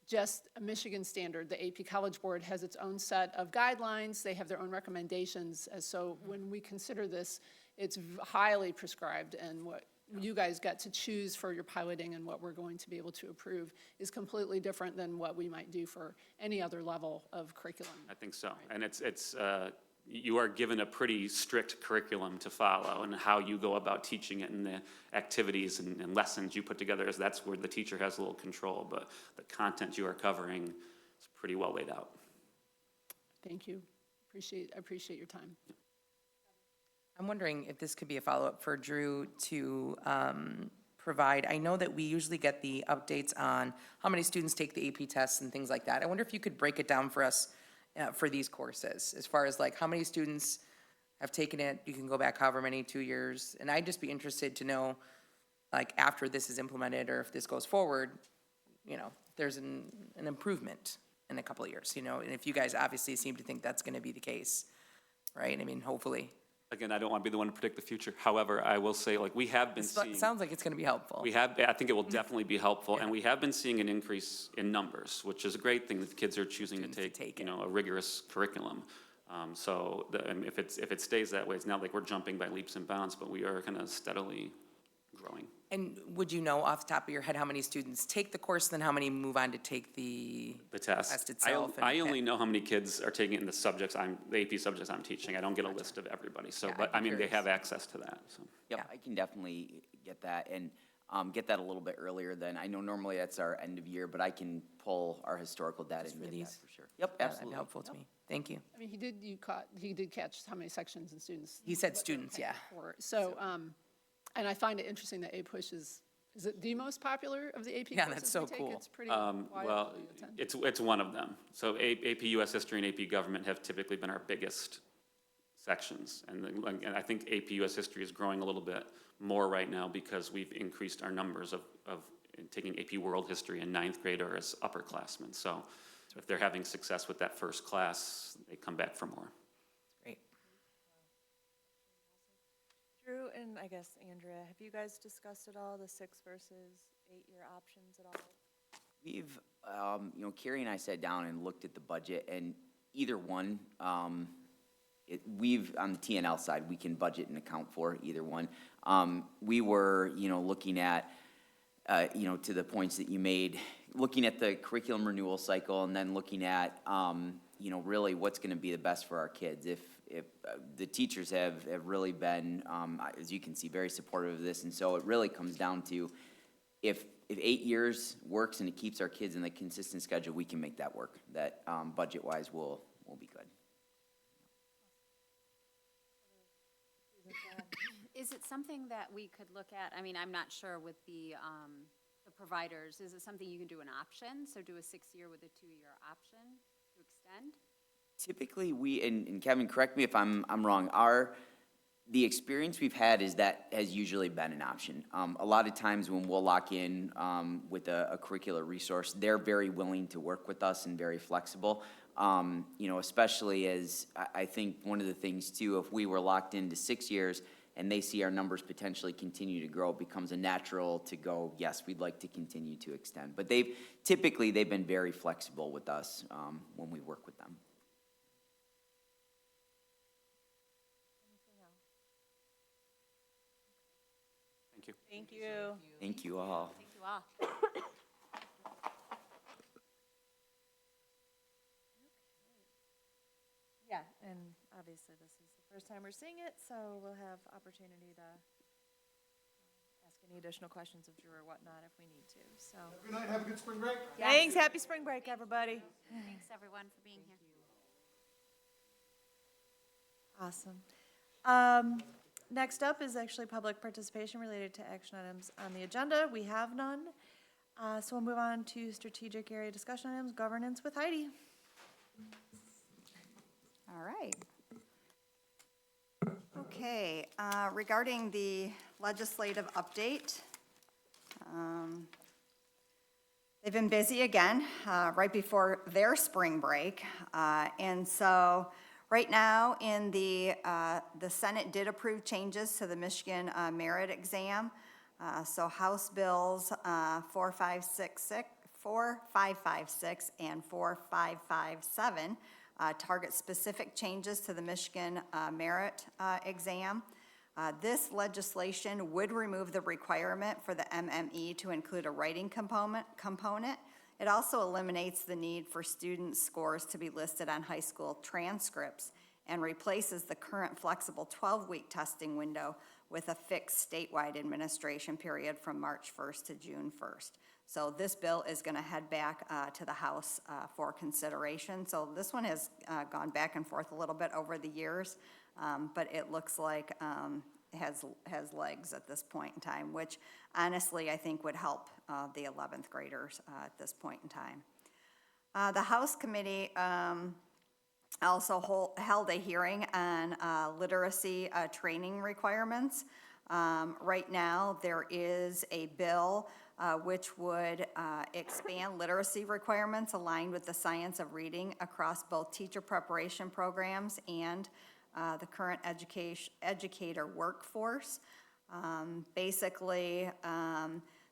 just a Michigan standard. The AP College Board has its own set of guidelines. They have their own recommendations. So when we consider this, it's highly prescribed, and what you guys get to choose for your piloting and what we're going to be able to approve is completely different than what we might do for any other level of curriculum. I think so. And you are given a pretty strict curriculum to follow, and how you go about teaching it and the activities and lessons you put together, that's where the teacher has a little control, but the content you are covering is pretty well laid out. Thank you. I appreciate your time. I'm wondering if this could be a follow-up for Drew to provide. I know that we usually get the updates on how many students take the AP tests and things like that. I wonder if you could break it down for us for these courses, as far as like how many students have taken it. You can go back however many, 2 years. And I'd just be interested to know, like, after this is implemented or if this goes forward, you know, there's an improvement in a couple of years, you know, and if you guys obviously seem to think that's going to be the case, right? I mean, hopefully. Again, I don't want to be the one to predict the future. However, I will say, like, we have been seeing. It sounds like it's going to be helpful. I think it will definitely be helpful, and we have been seeing an increase in numbers, which is a great thing that the kids are choosing to take, you know, a rigorous curriculum. And if it stays that way, it's not like we're jumping by leaps and bounds, but we are kind of steadily growing. And would you know off the top of your head how many students take the course, then how many move on to take the test itself? I only know how many kids are taking it in the AP subjects I'm teaching. I don't get a list of everybody. So, Yeah, but I'd I be mean, they curious. have access to that, so. Yep, I can definitely get that, and get that a little bit earlier than, I know normally that's our end of year, but I can pull our historical data and for get these? that for sure. Yep, That'd absolutely. be helpful to me. Thank you. I mean, he did catch how many sections and students. He said students, yeah. So, and I find it interesting that APUSH is it the most popular of the AP courses Yeah, that's so we take? cool. It's pretty Well, widely attended. it's one of them. So AP US History and AP Government have typically been our biggest sections. And I think AP US History is growing a little bit more right now because we've increased our numbers of taking AP World History in ninth grade or as upperclassmen. So if they're having success with that first class, they come back for more. Great. Drew and I guess Andrea, have you guys discussed at all the 6 versus 8-year options at all? We've, Carrie and I sat down and looked at the budget, and either one, on the TNL side, we can budget and account for either one. We were, looking at, to the points that you made, looking at the curriculum renewal cycle and then looking at, really what's going to be the best for our kids. If the teachers have really been, as you can see, very supportive of this, and so it really comes down to if 8 years works and it keeps our kids in the consistent schedule, we can make that work. That budget-wise will be good. Is it something that we could look at? I mean, I'm not sure with the providers. Is it something you can do an option? So do a 6-year with a 2-year option to extend? Typically, and Kevin, correct me if I'm wrong, the experience we've had is that has usually been an option. A lot of times when we'll lock in with a curricular resource, they're very willing to work with us and very flexible. Especially as I think one of the things too, if we were locked into 6 years and they see our numbers potentially continue to grow, it becomes a natural to go, yes, we'd like to continue to extend. But they've been very flexible with us when we work with them. Thank you. Thank you. Thank you all. Thank you all. Yeah, and obviously this is the first time we're seeing it, so we'll have opportunity to ask any additional questions of Drew or whatnot if we need to, so. Good night, have a good spring break. Thanks, happy spring break, everybody. Thanks, everyone, for being here. Awesome. Next up is actually public participation related to action items on the agenda. We have none. So we'll move on to strategic area discussion items, governance with Heidi. All right. Okay, regarding the legislative update, they've been busy again, right before their spring break. And so right now in the Senate did approve changes to the Michigan merit exam. So House Bills 4556 and 4557 target specific changes to the Michigan merit exam. This legislation would remove the requirement for the MME to include a writing component. It also eliminates the need for student scores to be listed on high school transcripts and replaces the current flexible 12-week testing window with a fixed statewide administration period from March 1st to June 1st. So this bill is going to head back to the House for consideration. So this one has gone back and forth a little bit over the years, but it looks like it has legs at this point in time, which honestly I think would help the 11th graders at this point in time. The House committee also held a hearing on literacy training requirements. Right now, there is a bill which would expand literacy requirements aligned with the science of reading across both teacher preparation programs and the current educator workforce. Basically,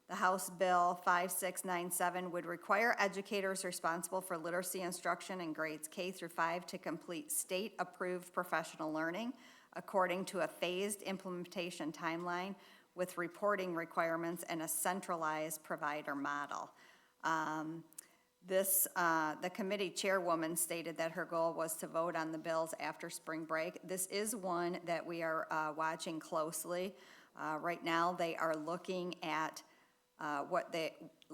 the House Bill 5697 would require educators responsible for literacy instruction in grades K through 5 to complete state-approved professional learning according to a phased implementation timeline with reporting requirements and a centralized provider model. The committee chairwoman stated that her goal was to vote on the bills after spring break. This is one that we are watching closely. Right now, they are looking at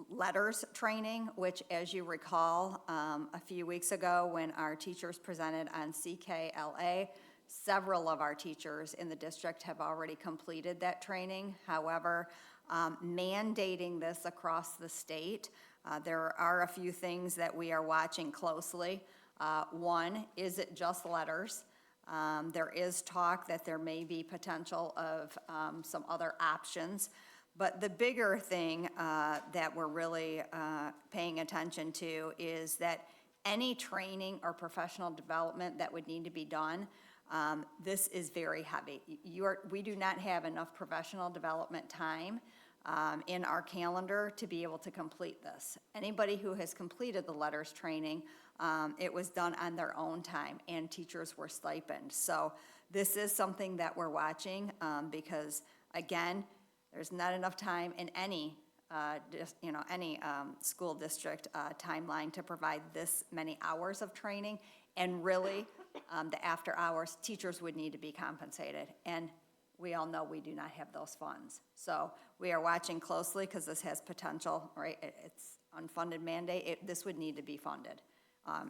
letters training, which, as you recall, a few weeks ago when our teachers presented on CKLA, several of our teachers in the district have already completed that training. However, mandating this across the state, there are a few things that we are watching closely. One, is it just letters? There is talk that there may be potential of some other options. But the bigger thing that we're really paying attention to is that any training or professional development that would need to be done, this is very heavy. We do not have enough professional development time in our calendar to be able to complete this. Anybody who has completed the letters training, it was done on their own time, and teachers were stipend. So this is something that we're watching because, again, there's not enough time in any school district timeline to provide this many hours of training. And really, the after hours, teachers would need to be compensated. And we all know we do not have those funds. So we are watching closely because this has potential, right? It's unfunded mandate. This would need to be funded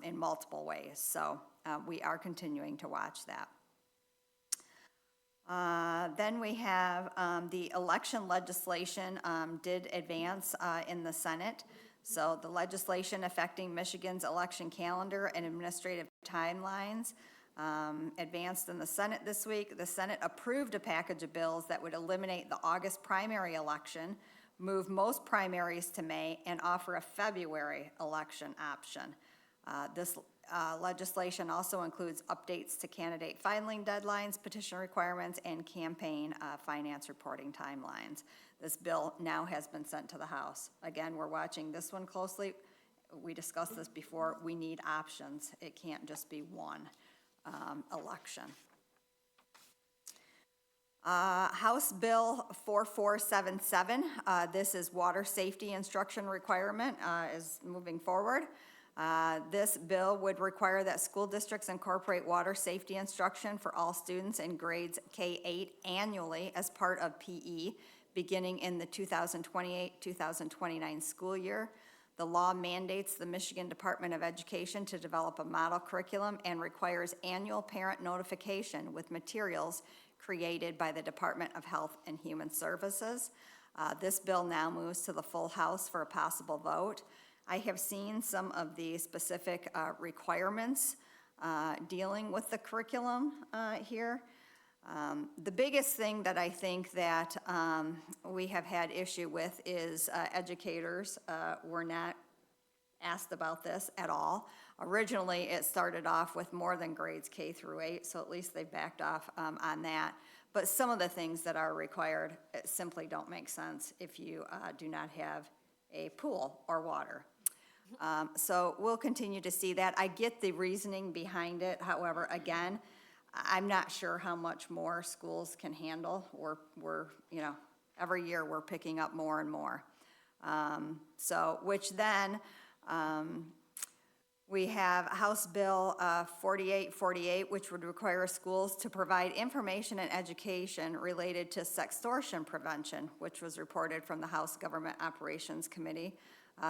in multiple ways. So we are continuing to watch that. Then we have the election legislation did advance in the Senate. So the legislation affecting Michigan's election calendar and administrative timelines advanced in the Senate this week. The Senate approved a package of bills that would eliminate the August primary election, move most primaries to May, and offer a February election option. This legislation also includes updates to candidate filing deadlines, petition requirements, and campaign finance reporting timelines. This bill now has been sent to the House. Again, we're watching this one closely. We discussed this before. We need options. It can't just be one election. House Bill 4477, this is water safety instruction requirement, is moving forward. This bill would require that school districts incorporate water safety instruction for all students in grades K-8 annually as part of PE, beginning in the 2028-2029 school year. The law mandates the Michigan Department of Education to develop a model curriculum and requires annual parent notification with materials created by the Department of Health and Human Services. This bill now moves to the full House for a possible vote. I have seen some of the specific requirements dealing with the curriculum here. The biggest thing that I think that we have had issue with is educators were not asked about this at all. Originally, it started off with more than grades K through 8, so at least they backed off on that. But some of the things that are required simply don't make sense if you do not have a pool or water. So we'll continue to see that. I get the reasoning behind it. However, again, I'm not sure how much more schools can handle. We're, you know, every year we're picking up more and more. So, which then, we have House Bill 4848, which would require schools to provide information and education related to sextortion prevention, which was reported from the House Government Operations Committee.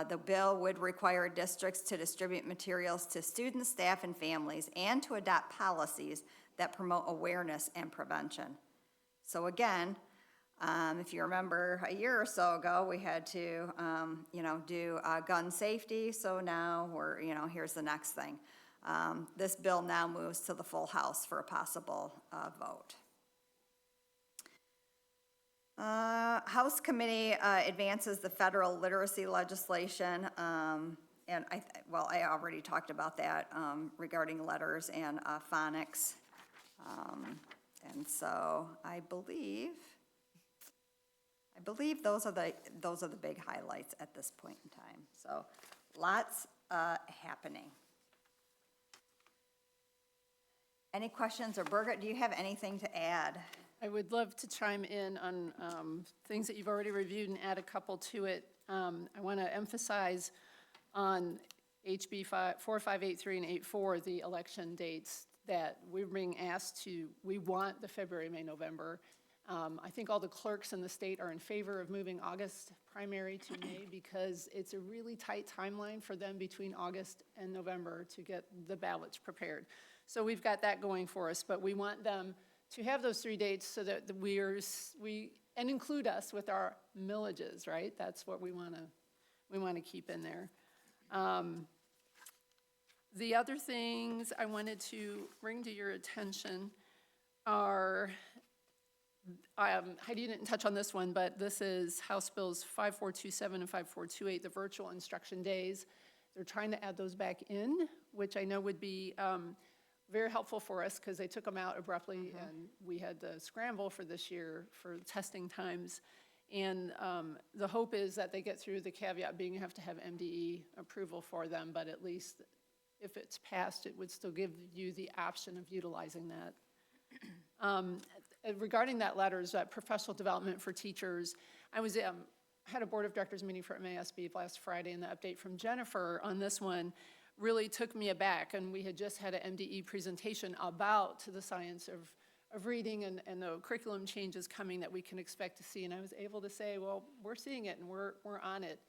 The bill would require districts to distribute materials to students, staff, and families, and to adopt policies that promote awareness and prevention. So again, if you remember a year or so ago, we had to, you know, do gun safety, so now we're, you know, here's the next thing. This bill now moves to the full House for a possible vote. House Committee advances the federal literacy legislation, and I already talked about that regarding letters and phonics. And so I believe those are the big highlights at this point in time. So lots happening. Any questions, or Birgit, do you have anything to add? I would love to chime in on things that you've already reviewed and add a couple to it. I want to emphasize on HB 4583 and 84, the election dates that we're being asked to, we want the February, May, November. I think all the clerks in the state are in favor of moving August primary to May because it's a really tight timeline for them between August and November to get the ballots prepared. So we've got that going for us, but we want them to have those 3 dates so that and include us with our millages, right? That's what we want to keep in there. The other things I wanted to bring to your attention are, Heidi didn't touch on this one, but this is House Bills 5427 and 5428, the virtual instruction days. They're trying to add those back in, which I know would be very helpful for us because they took them out abruptly and we had to scramble for this year for testing times. And the hope is that they get through, the caveat being you have to have MDE approval for them, but at least if it's passed, it would still give you the option of utilizing that. Regarding that letters, that professional development for teachers, I was had a board of directors meeting for MASB last Friday, and the update from Jennifer on this one really took me aback. And we had just had an MDE presentation about the science of reading and the curriculum changes coming that we can expect to see. And I was able to say, well, we're seeing it and we're on it.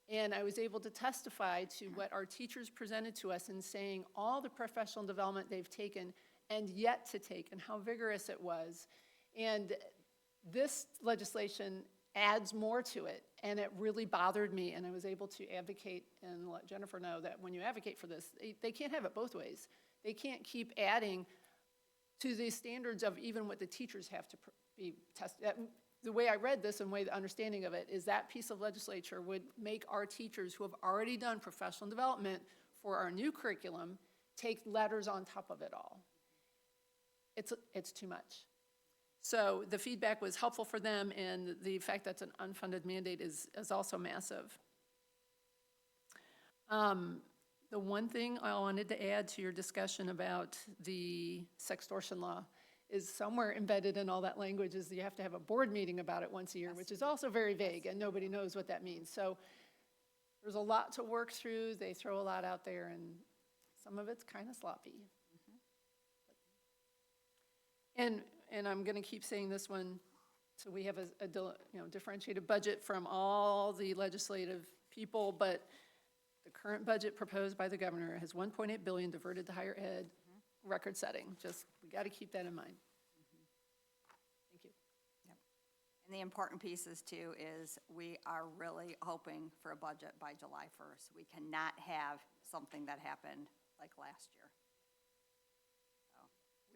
And I was able to testify to what our teachers presented to us in saying all the professional development they've taken and yet to take and how vigorous it was. And this legislation adds more to it, and it really bothered me, and I was able to advocate and let Jennifer know that when you advocate for this, they can't have it both ways. They can't keep adding to the standards of even what the teachers have to be tested. The way I read this and the understanding of it is that piece of legislature would make our teachers who have already done professional development for our new curriculum take letters on top of it all. It's too much. So the feedback was helpful for them, and the fact that it's an unfunded mandate is also massive. The one thing I wanted to add to your discussion about the sextortion law is somewhere embedded in all that language is you have to have a board meeting about it once a year, which is also very vague, and nobody knows what that means. So there's a lot to work through. They throw a lot out there, and some of it's kind of sloppy. And I'm going to keep saying this one, so we have a differentiated budget from all the legislative people, but the current budget proposed by the governor has $1.8 billion diverted to higher ed, record setting. Just, we got to keep that in mind. Thank you. Yep. And the important pieces too is we are really hoping for a budget by July 1st. We cannot have something that happened like last year. So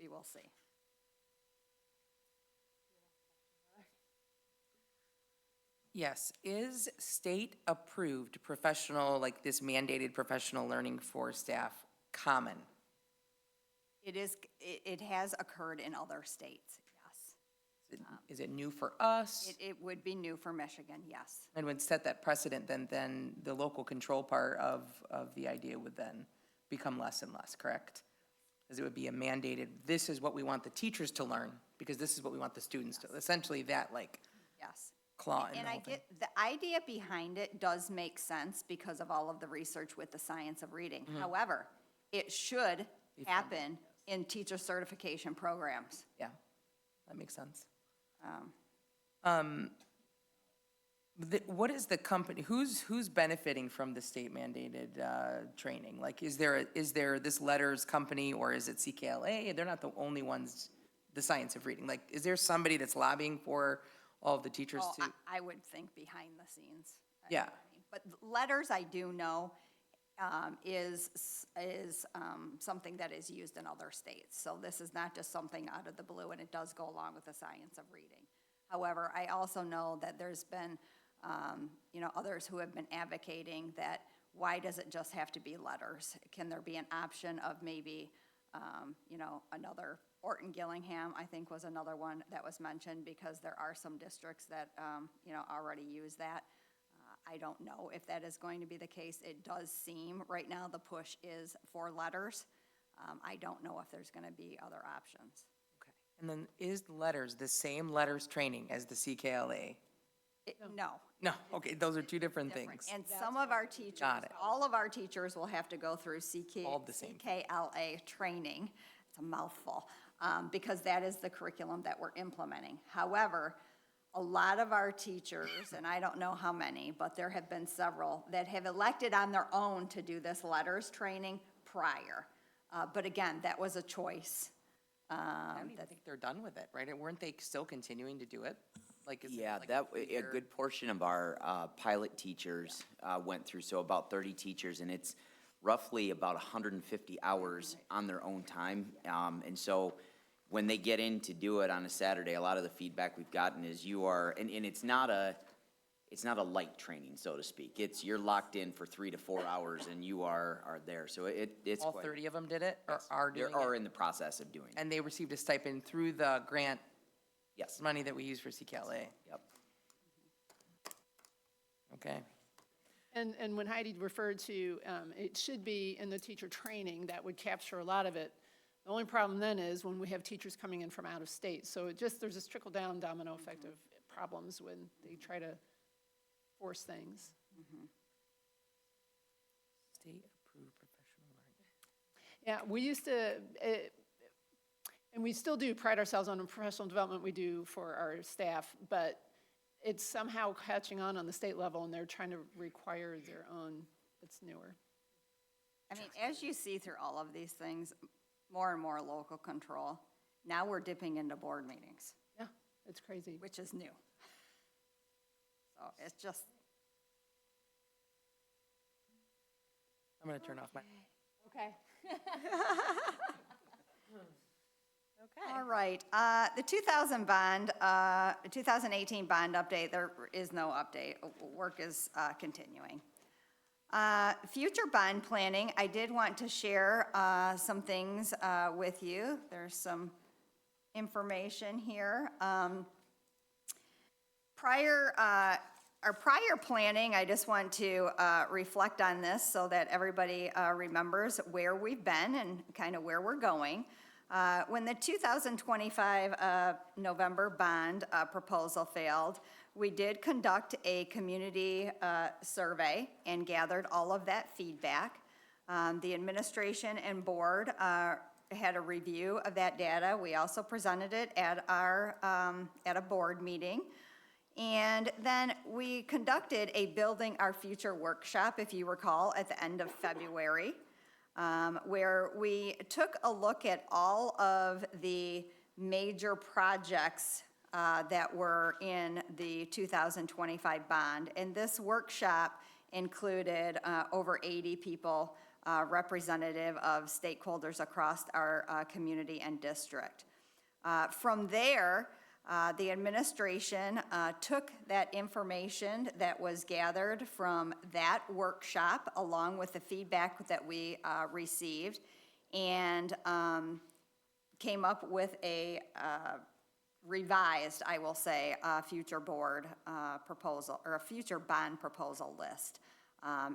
we will see. Yes, is state-approved professional, like this mandated professional learning for staff, common? It has occurred in other states, yes. Is it new for us? It would be new for Michigan, yes. And would set that precedent, then the local control part of the idea would then become less and less, correct? as it would be a mandated, this is what we want the teachers to learn, because this is what we want the students to, essentially that like Yes. claw in And the I whole thing. get, the idea behind it does make sense because of all of the research with the science of reading. However, it should happen in teacher certification programs. Yeah, that makes sense. Um, What is the company, who's benefiting from the state mandated training? Like, is there this letters company, or is it CKLA? They're not the only ones, the science of reading. Like, is there somebody that's lobbying for all of the teachers Oh, to? I would think behind the scenes. Yeah. But letters, I do know, is something that is used in other states. So this is not just something out of the blue, and it does go along with the science of reading. However, I also know that there's been, others who have been advocating that, why does it just have to be letters? Can there be an option of maybe, another, Orton Gillingham, I think, was another one that was mentioned, because there are some districts that, already use that. I don't know if that is going to be the case. It does seem, right now, the push is for letters. I don't know if there's gonna be other options. Okay. And then is letters the same letters training as the CKLA? No. No, okay, those are two different things. And some of our teachers, Got it. all of our teachers will have to go through All the same. CKLA training. It's a mouthful, because that is the curriculum that we're implementing. However, a lot of our teachers, and I don't know how many, but there have been several that have elected on their own to do this letters training prior. But again, that was a choice. I don't even think they're done with it, right? Weren't they still continuing to do it? Like, is it Yeah, like a three-year- good portion of our pilot teachers went through, so about 30 teachers, and it's roughly about 150 hours on their own time. And so when they get in to do it on a Saturday, a lot of the feedback we've gotten is and it's not a light training, so to speak. You're locked in for 3 to 4 hours, and you are there. So it's All quite. 30 of them did it, or are doing Or it? in the process of doing it. And they received a stipend through the grant Yes. money that we use for CKLA? Yep. Okay. And when Heidi referred to, it should be in the teacher training, that would capture a lot of it. The only problem then is when we have teachers coming in from out of state. So there's this trickle-down domino effect of problems when they try to force things. State-approved professional learning. Yeah, we used to, and we still do pride ourselves on the professional development we do for our staff, but it's somehow catching on the state level, and they're trying to require their own that's newer. I mean, as you see through all of these things, more and more local control. Now we're dipping into board meetings, Yeah, it's crazy. which is new. So it's just, I'm gonna turn off my. Okay. all right. The 2018 bond update, there is no update. Work is continuing. Future bond planning, I did want to share some things with you. There's some information here. Our prior planning, I just want to reflect on this so that everybody remembers where we've been and kind of where we're going. When the 2025 November bond proposal failed, we did conduct a community survey and gathered all of that feedback. The administration and board had a review of that data. We also presented it at a board meeting. And then we conducted a Building Our Future workshop, if you recall, at the end of February, where we took a look at all of the major projects that were in the 2025 bond. And this workshop included over 80 people, representative of stakeholders across our community and district. From there, the administration took that information that was gathered from that workshop, along with the feedback that we received, and came up with a revised, I will say, future board proposal, or a future bond proposal list.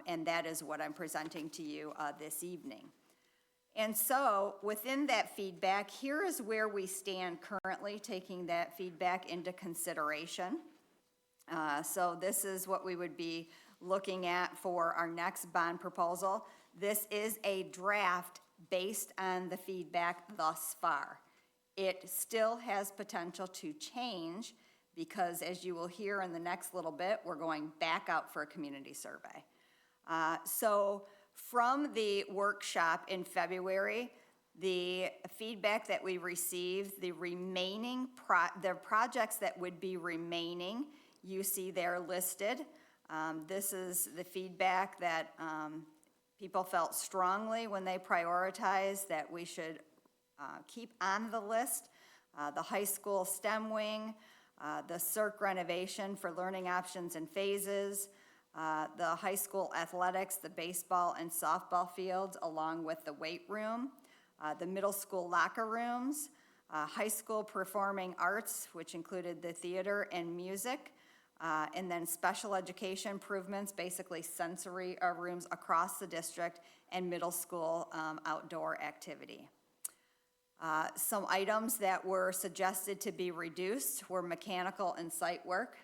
And that is what I'm presenting to you this evening. And so within that feedback, here is where we stand currently, taking that feedback into consideration. So this is what we would be looking at for our next bond proposal. This is a draft based on the feedback thus far. It still has potential to change because, as you will hear in the next little bit, we're going back out for a community survey. So from the workshop in February, the feedback that we received, the remaining the projects that would be remaining, you see there listed. This is the feedback that people felt strongly when they prioritized that we should keep on the list. The high school STEM wing, the CERC renovation for learning options and phases, the high school athletics, the baseball and softball fields, along with the weight room, the middle school locker rooms, high school performing arts, which included the theater and music, and then special education improvements, basically sensory rooms across the district, and middle school outdoor activity. Some items that were suggested to be reduced were mechanical and site work,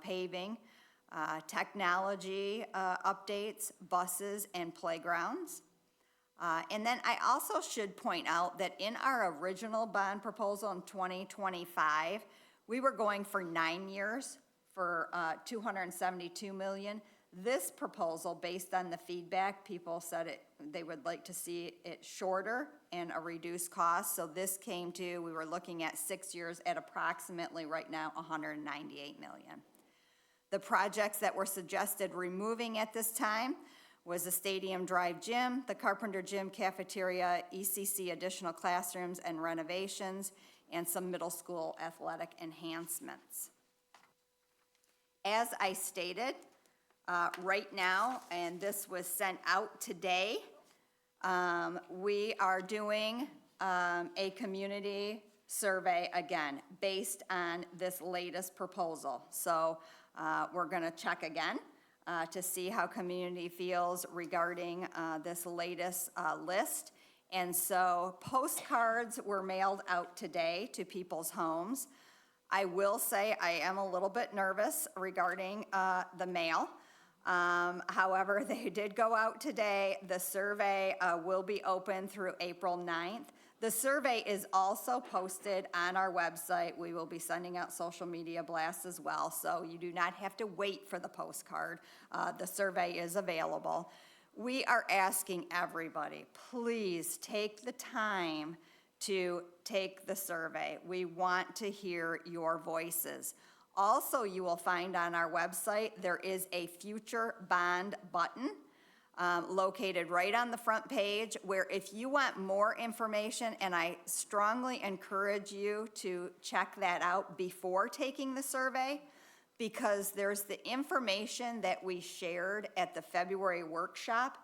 paving, technology updates, buses, and playgrounds. And then I also should point out that in our original bond proposal in 2025, we were going for 9 years for $272 million. This proposal, based on the feedback, people said they would like to see it shorter and a reduced cost. So this came to, we were looking at 6 years at approximately right now $198 million. The projects that were suggested removing at this time was the Stadium Drive Gym, the Carpenter Gym cafeteria, ECC additional classrooms and renovations, and some middle school athletic enhancements. As I stated, right now, and this was sent out today, we are doing a community survey again based on this latest proposal. So we're going to check again to see how community feels regarding this latest list. And so postcards were mailed out today to people's homes. I will say I am a little bit nervous regarding the mail. However, they did go out today. The survey will be open through April 9th. The survey is also posted on our website. We will be sending out social media blasts as well, so you do not have to wait for the postcard. The survey is available. We are asking everybody, please take the time to take the survey. We want to hear your voices. Also, you will find on our website, there is a future bond button located right on the front page where if you want more information, and I strongly encourage you to check that out before taking the survey, because there's the information that we shared at the February workshop.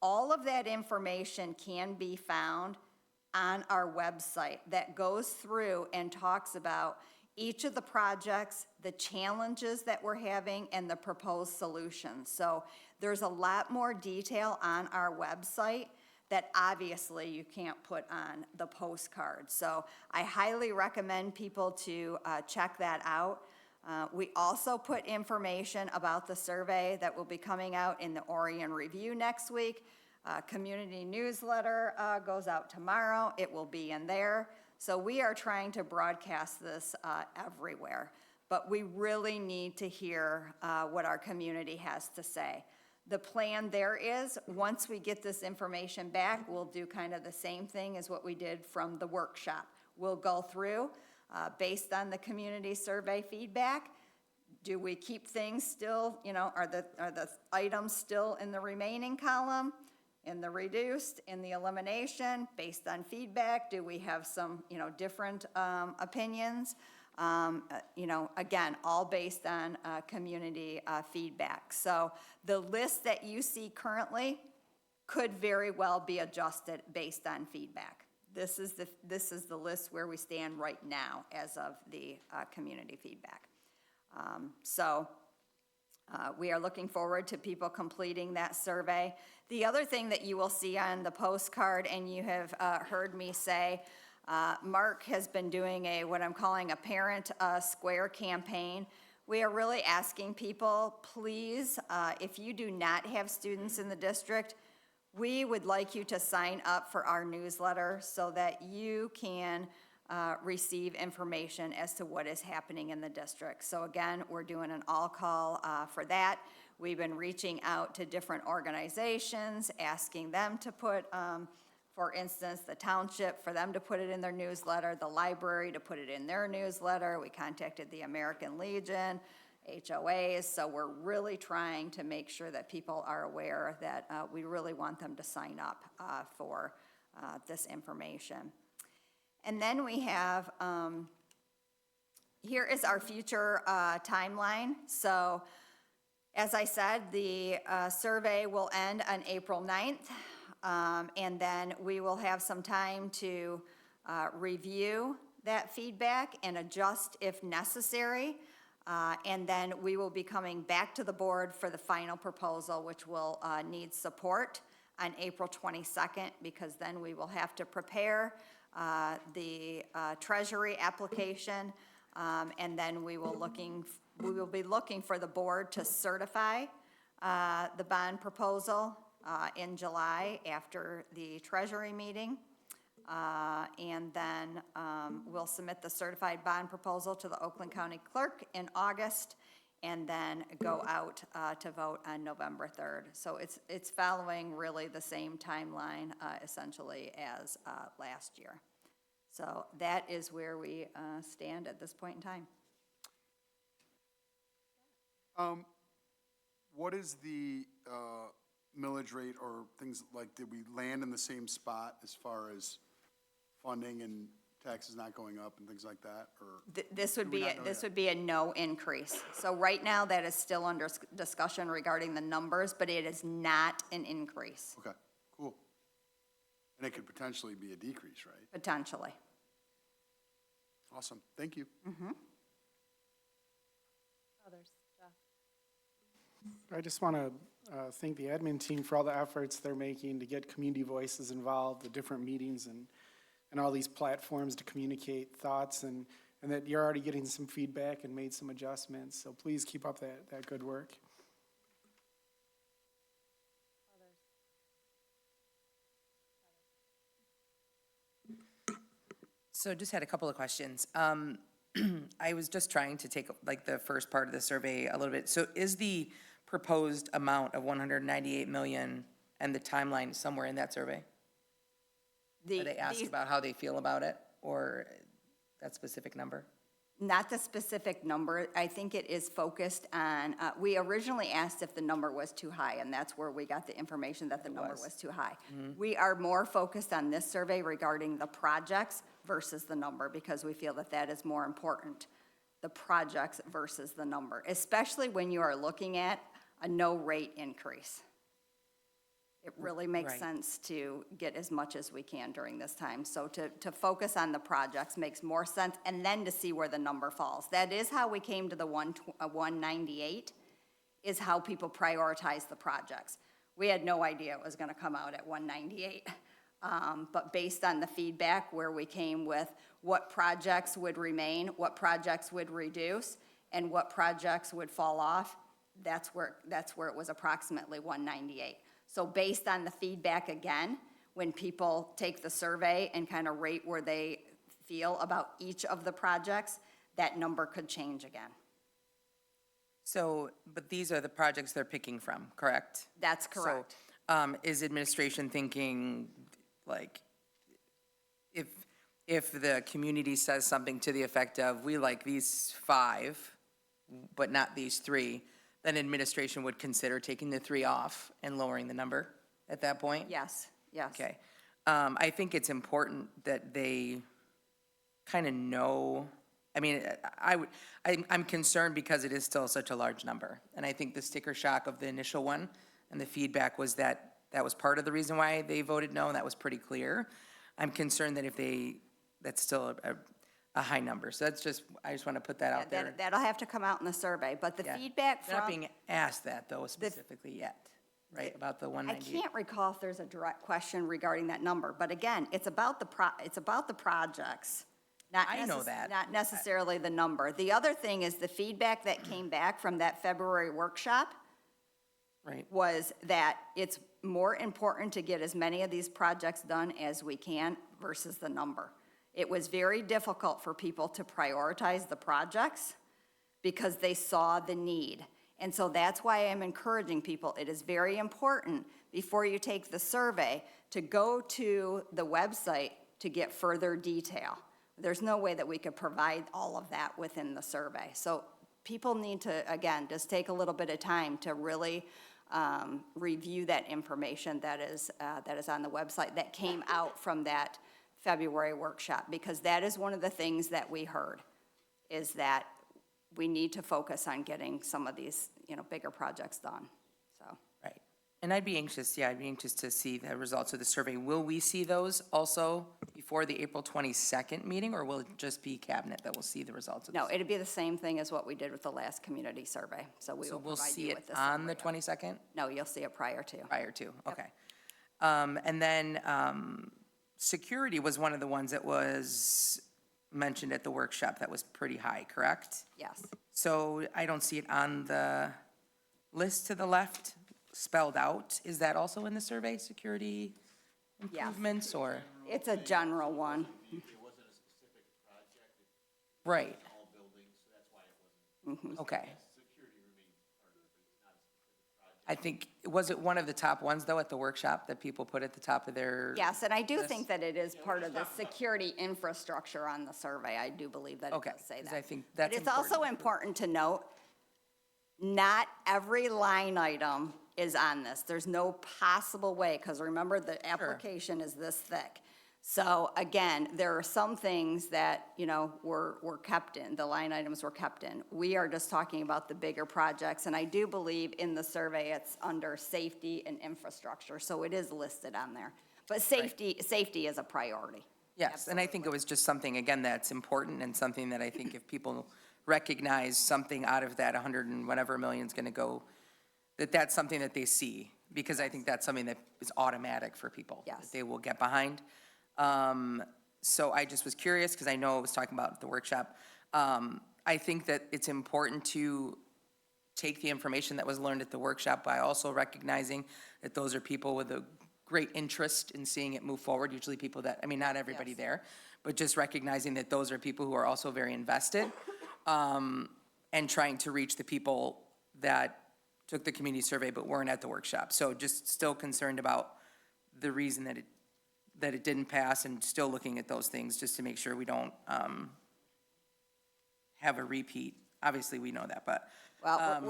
All of that information can be found on our website that goes through and talks about each of the projects, the challenges that we're having, and the proposed solutions. So there's a lot more detail on our website that obviously you can't put on the postcard. So I highly recommend people to check that out. We also put information about the survey that will be coming out in the Orion Review next week. Community newsletter goes out tomorrow. It will be in there. So we are trying to broadcast this everywhere, but we really need to hear what our community has to say. The plan there is, once we get this information back, we'll do kind of the same thing as what we did from the workshop. We'll go through, based on the community survey feedback, do we keep things still, are the items still in the remaining column? In the reduced, in the elimination, based on feedback, do we have some, different opinions? Again, all based on community feedback. So the list that you see currently could very well be adjusted based on feedback. This is the list where we stand right now as of the community feedback. So We are looking forward to people completing that survey. The other thing that you will see on the postcard, and you have heard me say, Mark has been doing what I'm calling a Parent Square campaign. We are really asking people, please, if you do not have students in the district, we would like you to sign up for our newsletter so that you can receive information as to what is happening in the district. So again, we're doing an all-call for that. We've been reaching out to different organizations, asking them to put, for instance, the township, for them to put it in their newsletter, the library to put it in their newsletter. We contacted the American Legion, HOAs, so we're really trying to make sure that people are aware that we really want them to sign up for this information. And then we have, here is our future timeline. So as I said, the survey will end on April 9th, and then we will have some time to review that feedback and adjust if necessary. And then we will be coming back to the board for the final proposal, which will need support on April 22nd, because then we will have to prepare the Treasury application, and then we will be looking for the board to certify the bond proposal in July after the Treasury meeting. And then we'll submit the certified bond proposal to the Oakland County Clerk in August, and then go out to vote on November 3rd. So it's following really the same timeline essentially as last year. So that is where we stand at this point in time. What is the millage rate or things like, did we land in the same spot as far as funding and taxes not going up and things like that, or? This would be a no increase. So right now, that is still under discussion regarding the numbers, but it is not an increase, Okay, cool. And it could potentially be a decrease, right? potentially. Awesome, thank you. Others, Jeff? I just want to thank the admin team for all the efforts they're making to get community voices involved, the different meetings and all these platforms to communicate thoughts, and that you're already getting some feedback and made some adjustments. So please keep up that good work. So just had a couple of questions. I was just trying to take like the first part of the survey a little bit. So is the proposed amount of 198 million and the timeline somewhere in that survey? Are they asked about how they feel about it, or that specific number? Not the specific number. I think it is focused on, we originally asked if the number was too high, and that's where we got the information that the number was too high. We are more focused on this survey regarding the projects versus the number, because we feel that that is more important, the projects versus the number, especially when you are looking at a no rate increase. It really makes Right. sense to get as much as we can during this time. So to focus on the projects makes more sense, and then to see where the number falls. That is how we came to the 198, is how people prioritize the projects. We had no idea it was gonna come out at 198. But based on the feedback where we came with what projects would remain, what projects would reduce, and what projects would fall off, that's where it was approximately 198. So based on the feedback again, when people take the survey and kind of rate where they feel about each of the projects, that number could change again. So, but these are the projects they're picking from, correct? That's correct. So, is administration thinking, like, if the community says something to the effect of, we like these 5, but not these 3, then administration would consider taking the 3 off and lowering the number at that point? Yes, yes. Okay. I think it's important that they kind of know, I mean, I'm concerned because it is still such a large number. And I think the sticker shock of the initial one and the feedback was that that was part of the reason why they voted no, and that was pretty clear. I'm concerned that if that's still a high number. So that's just, I just want to put that out there. That'll have to come out in the survey, but the Yeah. feedback They're not from, being asked that though specifically yet, right, about the I 198? can't recall if there's a direct question regarding that number, but again, it's about the projects. I know that. Not necessarily the number. The other thing is the feedback that came back from that February workshop Right. was that it's more important to get as many of these projects done as we can versus the number. It was very difficult for people to prioritize the projects because they saw the need. And so that's why I'm encouraging people, it is very important before you take the survey to go to the website to get further detail. There's no way that we could provide all of that within the survey. So people need to, again, just take a little bit of time to really review that information that is on the website that came out from that February workshop, because that is one of the things that we heard, is that we need to focus on getting some of these, bigger projects done, so. Right. And I'd be anxious to see the results of the survey. Will we see those also before the April 22nd meeting, or will it just be cabinet that will see the results of this? No, it'd be the same thing as what we did with the last community survey, so we So will we'll provide see you it with the on the summary. 22nd? No, you'll see it prior to. Prior to, okay. And then security was one of the ones that was mentioned at the workshop that was pretty high, correct? Yes. So I don't see it on the list to the left spelled out. Is that also in the survey, security improvements, or? It's a general one. Right. Okay. I think, was it one of the top ones, though, at the workshop that people put at the top of their? Yes, and I do list? think that it is part of the security infrastructure on the survey. I do believe that it Okay, does say 'cause that. I think that's But it's also important. important to note, not every line item is on this. There's no possible way, because remember, the application is this thick. So again, there are some things that, were kept in, the line items were kept in. We are just talking about the bigger projects, and I do believe in the survey, it's under safety and infrastructure, so it is listed on there. But safety is a priority. Yes, and I think it was just something, again, that's important, and something that I think if people recognize something out of that 100 and whatever million's gonna go, that's something that they see, because I think that's something that is automatic for people. Yes. That they will get behind. So I just was curious, because I know I was talking about at the workshop. I think that it's important to take the information that was learned at the workshop by also recognizing that those are people with a great interest in seeing it move forward, usually people that, not everybody Yes. there, but just recognizing that those are people who are also very invested, and trying to reach the people that took the community survey but weren't at the workshop. So just still concerned about the reason that it didn't pass, and still looking at those things just to make sure we don't have a repeat. Obviously, we know that, but. Well,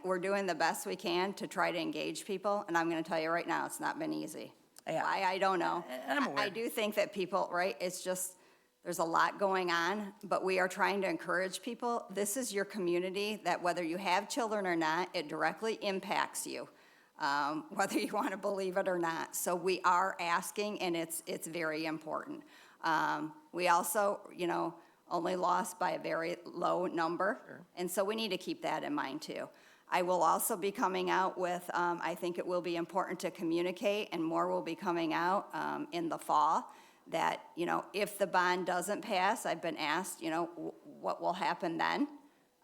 we're doing the best we can to try to engage people, and I'm gonna tell you right now, it's not been easy. Yeah. Why, I don't know. I'm aware. I do think that people, right, it's just, there's a lot going on, but we are trying to encourage people. This is your community, that whether you have children or not, it directly impacts you, whether you want to believe it or not. So we are asking, and it's very important. We also, only lost by a very low number, and so we need to keep that in mind too. I will also be coming out with, I think it will be important to communicate, and more will be coming out in the fall, that, if the bond doesn't pass, I've been asked, what will happen then?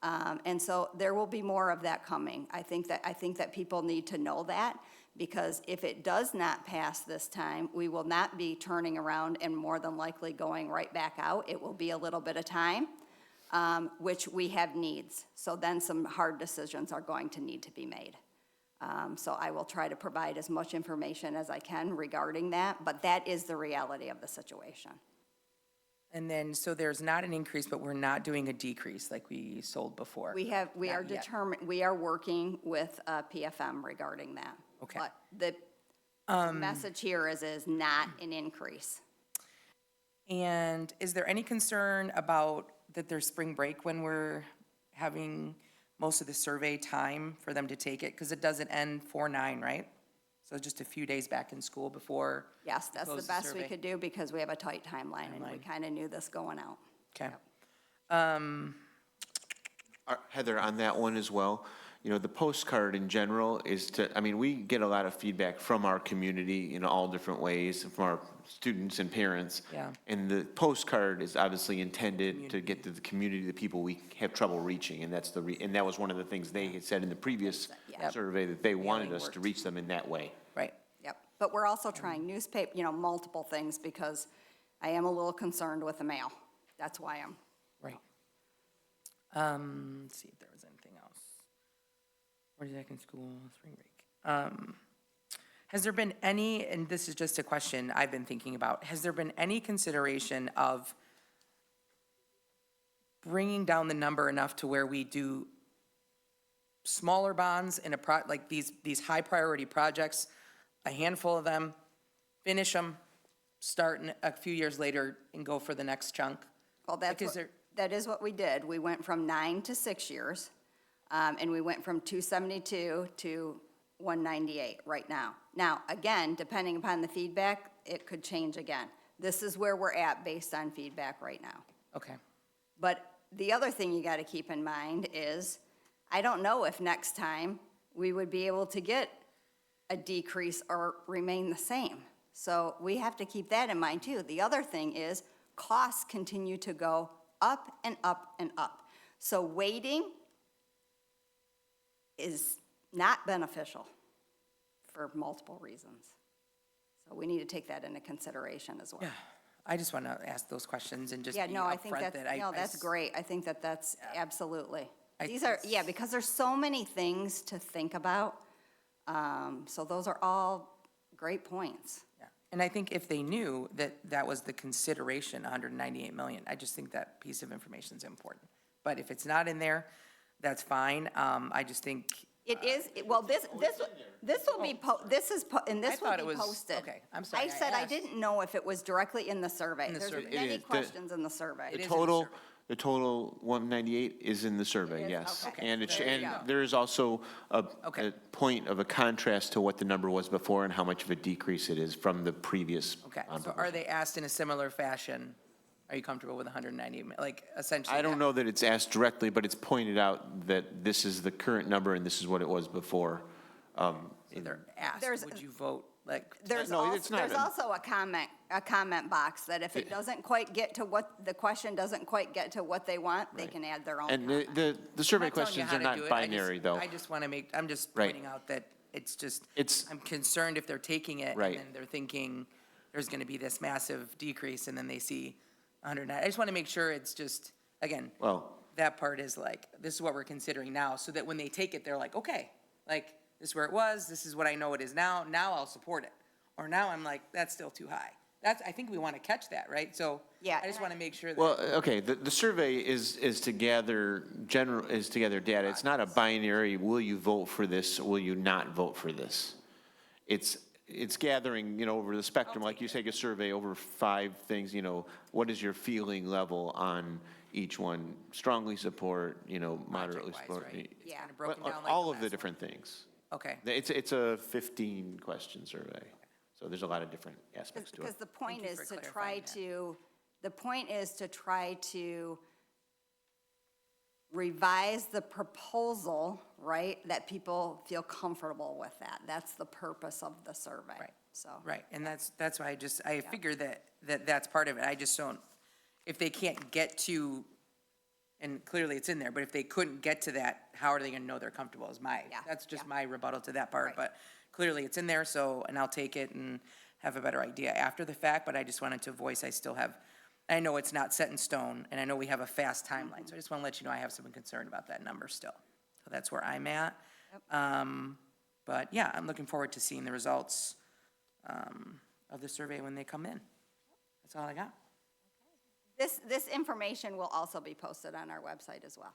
And so there will be more of that coming. I think that people need to know that, because if it does not pass this time, we will not be turning around and more than likely going right back out. It will be a little bit of time, which we have needs. So then some hard decisions are going to need to be made. So I will try to provide as much information as I can regarding that, but that is the reality of the situation. And then, so there's not an increase, but we're not doing a decrease like we sold before? We Not yet. we are working with PFM regarding that. Okay. But the message here is not an increase. And is there any concern about that there's spring break when we're having most of the survey time for them to take it? Because it doesn't end 4/9, right? So just a few days back in school before. Yes, that's the close best we survey. could do, because we have a tight timeline, and we kind of knew this going out. Okay. Heather, on that one as well, you know, the postcard in general is to, I mean, we get a lot of feedback from our community in all different ways, from our students and parents. Yeah. And the postcard is obviously intended to get to the community, the people we have trouble reaching, and that's and that was one of the things they had said in the previous Yep. survey, that they wanted Mailing us to worked. reach them in that way. Right. Yep, but we're also trying newspaper, multiple things, because I am a little concerned with the mail. That's why I'm. Right. Let's see if there was anything else. Where did I in school, spring break? Has there been any, and this is just a question I've been thinking about, has there been any consideration of bringing down the number enough to where we do smaller bonds in like these high priority projects, a handful of them, finish them, start a few years later and go for the next chunk? Well, Because that is what we did. We went from 9 to 6 years, and we went from 272 to 198 right now. Now, again, depending upon the feedback, it could change again. This is where we're at based on feedback right now. Okay. But the other thing you got to keep in mind is, I don't know if next time we would be able to get a decrease or remain the same. So we have to keep that in mind too. The other thing is, costs continue to go up and up and up. So waiting is not beneficial for multiple reasons. So we need to take that into consideration as well. Yeah, I just want to ask those questions and just Yeah, be no, I think upfront that's, that no, that's great. I think that's absolutely. These are, it's- yeah, because there's so many things to think about. So those are all great points. Yeah. And I think if they knew that that was the consideration, 198 million, I just think that piece of information is important. But if it's not in there, that's fine. I just think, It is, well, this will be, and I this will thought it be was- posted. okay, I'm sorry, I I said I asked. didn't know if it was directly in the survey. In the There's survey. It many is. questions in the survey. It The is in the total, survey. the total 198 is in the survey, It is? yes. Okay. And There you go. and there is also a Okay. point of a contrast to what the number was before and how much of a decrease it is from the previous. okay, bond so are they asked in a similar fashion? Are you comfortable with 198, like essentially? I don't know that it's asked directly, but it's pointed out that this is the current number and this is what it was before. So they're asked, There's- would you vote, like? There's No, it's not also a comment box that if it doesn't quite get to what, the question doesn't quite get to what they want, they can add their own And comment. the survey I'm not telling you questions how are to not do it. binary, though. I just want to make, I'm just Right. pointing out that it's just, It's- I'm concerned if they're taking it Right. and then they're thinking there's going to be this massive decrease and then they see 109. I just want to make sure it's just, again, Well, that part is like, this is what we're considering now, so that when they take it, they're like, okay, like, this is where it was, this is what I know it is now I'll support it. Or now I'm like, that's still too high. I think we want to catch that, right? So, Yeah, I just want to make sure that. well, okay, the survey is to gather data. It's not a binary, will you vote for this, will you not vote for this? It's gathering, over the spectrum, like you take a survey over 5 things, what is your feeling level on each one? Strongly support, moderately Project-wise, support. right? It's Yeah. kind of broken Well, down like all the of the last one. different things. Okay, It's a 15-question survey, so there's a lot of different aspects to Because it. the point you is for to try clarifying that. to, the point is to try to revise the proposal, right, that people feel comfortable with that. That's the purpose of the survey. Right. So. right, and that's why I figured that's part of it. I just don't, if they can't get to, and clearly it's in there, but if they couldn't get to that, how are they going to know they're comfortable is Yeah, that's just yeah. my rebuttal to that part. Right. But clearly it's in there, so, and I'll take it and have a better idea after the fact, but I just wanted to voice, I know it's not set in stone, and I know we have a fast timeline, so I just want to let you know I have some concern about that number still. So that's where I'm at. But yeah, I'm looking forward to seeing the results of the survey when they come in. That's all I got. This information will also be posted on our website as well.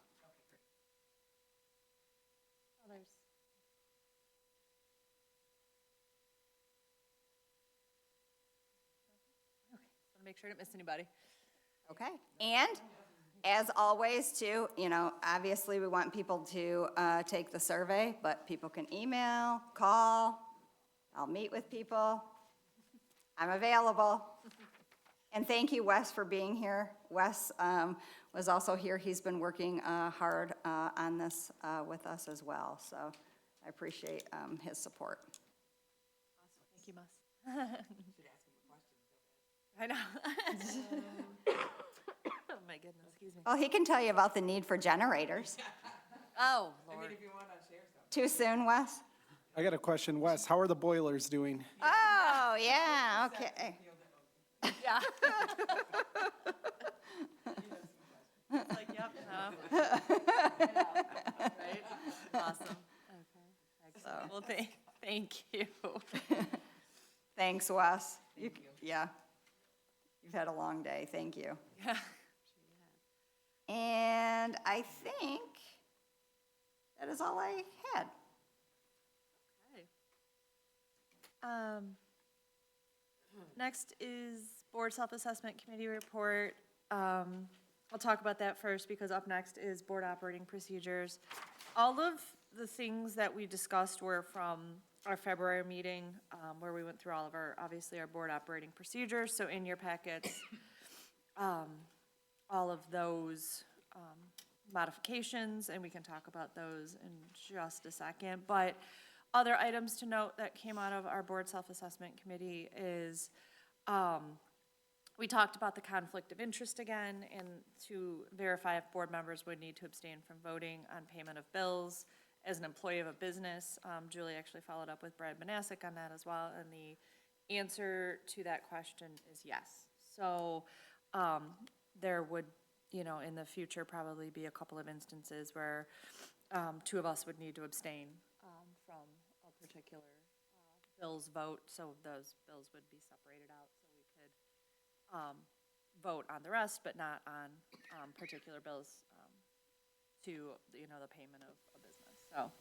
Want to make sure I didn't miss anybody. Okay, and as always too, obviously we want people to take the survey, but people can email, call, I'll meet with people. I'm available. And thank you, Wes, for being here. Wes was also here. He's been working hard on this with us as well. So I appreciate his support. Thank you, Mus. I know. Oh, my goodness, excuse me. Well, he can tell you about the need for generators. Oh, Lord. Too soon, Wes? I got a question. Wes, how are the boilers doing? Oh, yeah, okay. Yeah. It's like, yep, no. Right? Awesome. Okay. Excellent. Well, thank you. Thanks, Wes. Yeah. You've had a long day. Thank you. Yeah. And I think that is all I had. Next is Board Self-Assessment Committee report. I'll talk about that first because up next is Board Operating Procedures. All of the things that we discussed were from our February meeting, where we went through all of our, obviously, our Board Operating Procedures. So in your packets, all of those modifications, and we can talk about those in just a second. But other items to note that came out of our Board Self-Assessment Committee is we talked about the conflict of interest again, and to verify if board members would need to abstain from voting on payment of bills as an employee of a business. Julie actually followed up with Brad Manasek on that as well, and the answer to that question is yes. So there would, in the future, probably be a couple of instances where two of us would need to abstain from a particular bill's vote, so those bills would be separated out, so we could vote on the rest, but not on particular bills to, the payment of a business. So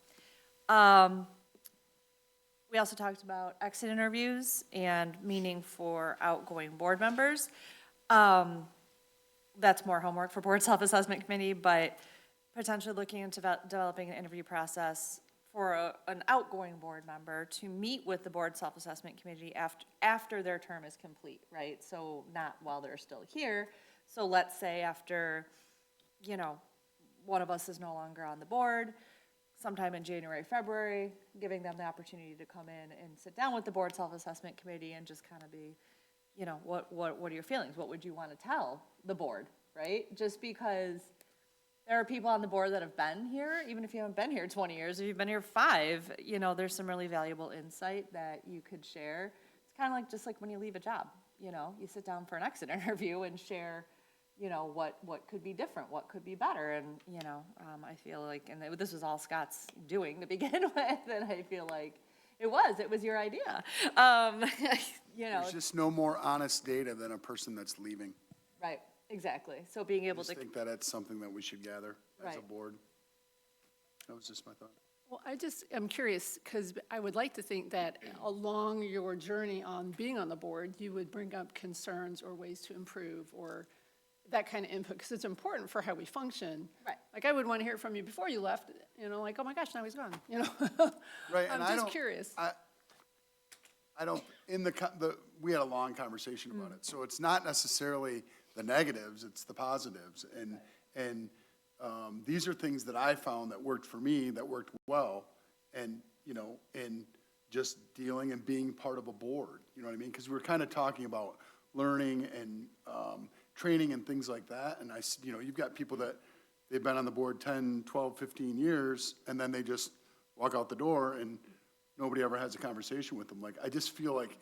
we also talked about exit interviews and meaning for outgoing board members. That's more homework for Board Self-Assessment Committee, but potentially looking into developing an interview process for an outgoing board member to meet with the Board Self-Assessment Committee after their term is complete, right? So not while they're still here. So let's say after, one of us is no longer on the board, sometime in January, February, giving them the opportunity to come in and sit down with the Board Self-Assessment Committee and just kind of be, what are your feelings? What would you want to tell the board, right? Just because there are people on the board that have been here, even if you haven't been here 20 years, if you've been here 5, there's some really valuable insight that you could share. It's kind of like, just like when you leave a job, you sit down for an exit interview and share, what could be different, what could be better. And, I feel like, and this was all Scott's doing to begin with, and I feel like it was your idea. There's just no more honest data than a person that's leaving. Right, exactly. So being able to. I think that it's something that we should gather as a Right. board. That was just my thought. Well, I'm curious, because I would like to think that along your journey on being on the board, you would bring up concerns or ways to improve or that kind of input, because it's important for how we function. Right. Like, I would want to hear from you before you left, like, oh my gosh, now he's gone, Right, and I'm just curious. I don't, we had a long conversation about it, so it's not necessarily the negatives, it's the positives. And these are things that I found that worked for me, that worked well, and, and just dealing and being part of a board, you know what I mean? Because we were kind of talking about learning and training and things like that, and you've got people that, they've been on the board 10, 12, 15 years, and then they just walk out the door and nobody ever has a conversation with them. Like, I just feel like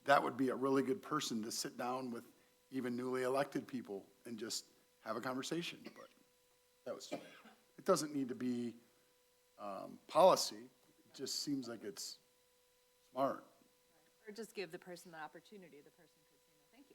that would be a really good person to sit down with even newly elected people and just have a conversation. But it doesn't need to be policy. It just seems like it's smart. Or just give the person the opportunity, the person could say, no, thank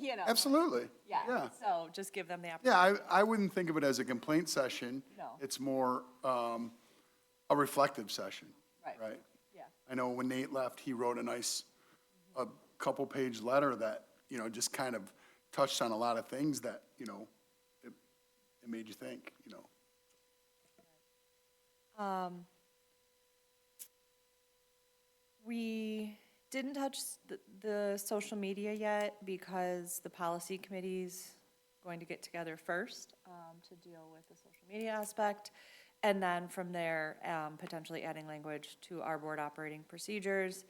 you. Absolutely. Yeah, so just give them the opportunity. Yeah, I wouldn't think of it as a complaint session. No. It's more a reflective session, right? Yeah. I know when Nate left, he wrote a couple-page letter that, just kind of touched on a lot of things that, it made you think, We didn't touch the social media yet because the policy committee's going to get together first to deal with the social media aspect. And then from there, potentially adding language to our board operating procedures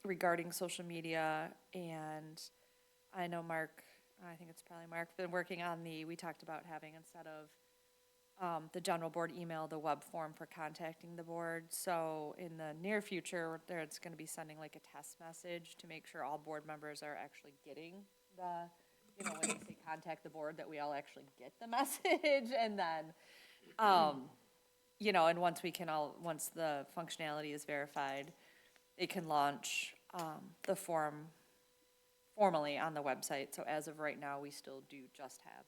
regarding social media. And I know Mark, I think it's probably Mark, been working on we talked about having, instead of the general board email, the web form for contacting the board. So in the near future, it's gonna be sending like a test message to make sure all board members are actually getting when they say contact the board, that we all actually get the message. And then, and once the functionality is verified, they can launch the form formally on the website. So as of right now, we still do just have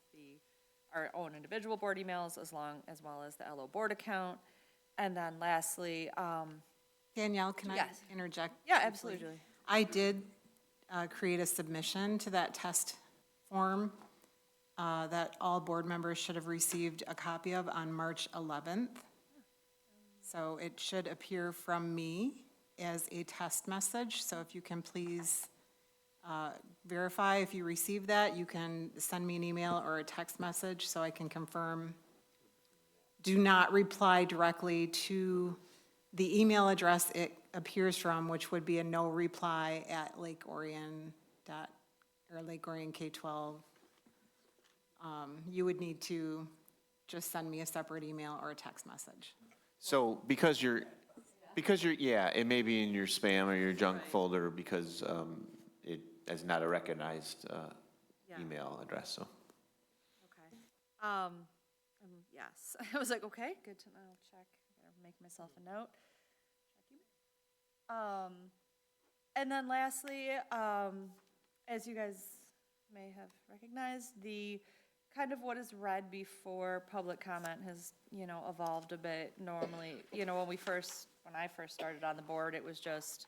our own individual board emails as well as the LO board account. And then lastly, Danielle, can I yes. interject? Yeah, absolutely, Julie. I did create a submission to that test form that all board members should have received a copy of on March 11th. So it should appear from me as a test message. So if you can please verify if you received that, you can send me an email or a text message so I can confirm. Do not reply directly to the email address it appears from, which would be a no reply at Lake Orion K-12. You would need to just send me a separate email or a text message. So because you're, yeah, it may be in your spam or your junk folder because it is not a recognized email address, so. Okay. Yes, I was like, okay, good to know, check, I'll make myself a note. Check email. And then lastly, as you guys may have recognized, the kind of what is read before public comment has, evolved a bit. Normally, when I first started on the board, it was just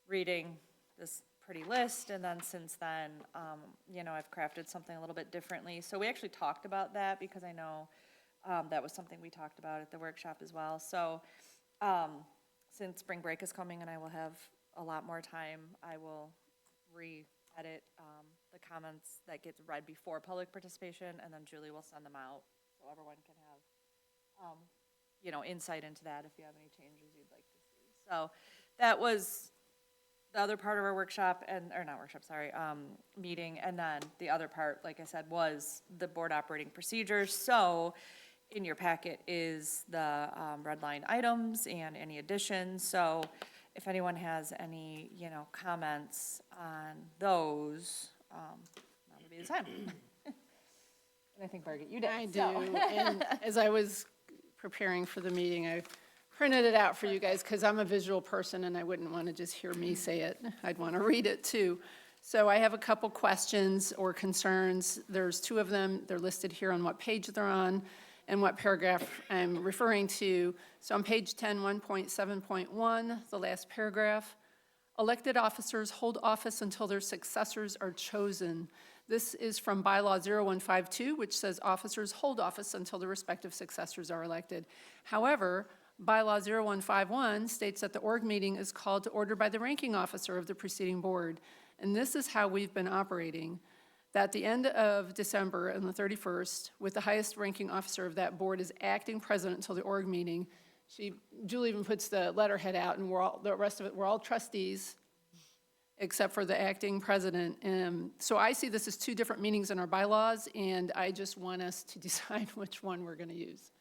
reading this pretty list, and then since then, I've crafted something a little bit differently. So we actually talked about that because I know that was something we talked about at the workshop as well. So since spring break is coming and I will have a lot more time, I will re-edit the comments that gets read before public participation, and then Julie will send them out so everyone can have, insight into that if you have any changes you'd like to see. So that was the other part of our workshop, meeting. And then the other part, like I said, was the board operating procedures. So in your packet is the red line items and any additions. So if anyone has any, comments on those, that would be the time. And I think, Birgit, you did. I do, and as I was preparing for the meeting, I printed it out for you guys because I'm a visual person and I wouldn't want to just hear me say it. I'd want to read it too. So I have a couple questions or concerns. There's two of them. They're listed here on what page they're on and what paragraph I'm referring to. So on page 10, 1.7.1, the last paragraph, elected officers hold office until their successors are chosen. This is from bylaw 0152, which says officers hold office until the respective successors are elected. However, bylaw 0151 states that the org meeting is called to order by the ranking officer of the preceding board. And this is how we've been operating. That at the end of December on the 31st, with the highest ranking officer of that board as acting president until the org meeting, Julie even puts the letterhead out, and the rest of it, we're all trustees, except for the acting president. So I see this as two different meanings in our bylaws, and I just want us to decide which one we're going to use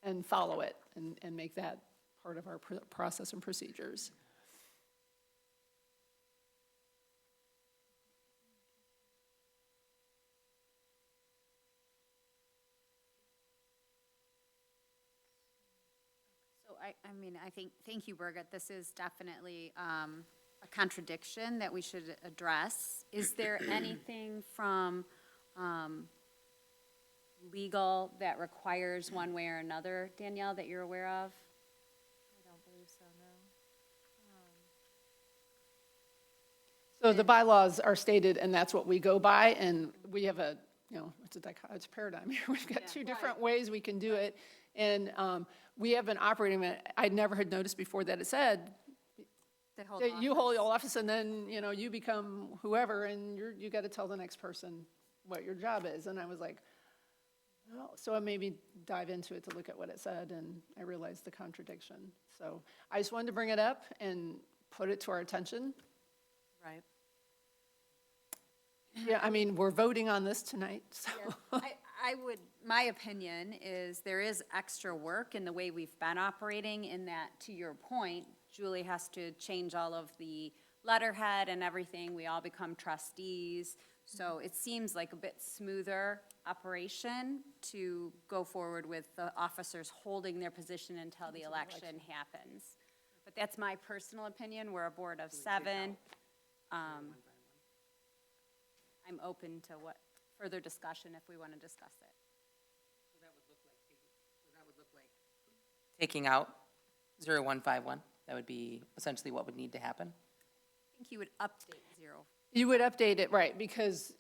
and follow it and make that part of our process and procedures. So thank you, Birgit. This is definitely a contradiction that we should address. Is there anything from legal that requires one way or another, Danielle, that you're aware of? I don't believe so, no. So the bylaws are stated, and that's what we go by, and we have it's a paradigm here. We've got two different ways we can do it, and we have been operating it. I never had noticed before that it said They hold that you hold office. office and then, you know, you become whoever and you got to tell the next person what your job is. And I was like, oh, so I maybe dive into it to look at what it said and I realized the contradiction. So I just wanted to bring it up and put it to our attention. Right. Yeah, I mean, we're voting on this tonight, so. I would, my opinion is there is extra work in the way we've been operating in that, to your point, Julie has to change all of the letterhead and everything. We all become trustees. So it seems like a bit smoother operation to go forward with the officers holding their position until the election happens. But that's my personal opinion. We're a board of 7. I'm open to what, further discussion if we want to discuss it. Taking out 0151, that would be essentially what would need to happen. I think you would update 0. You would update it, right, because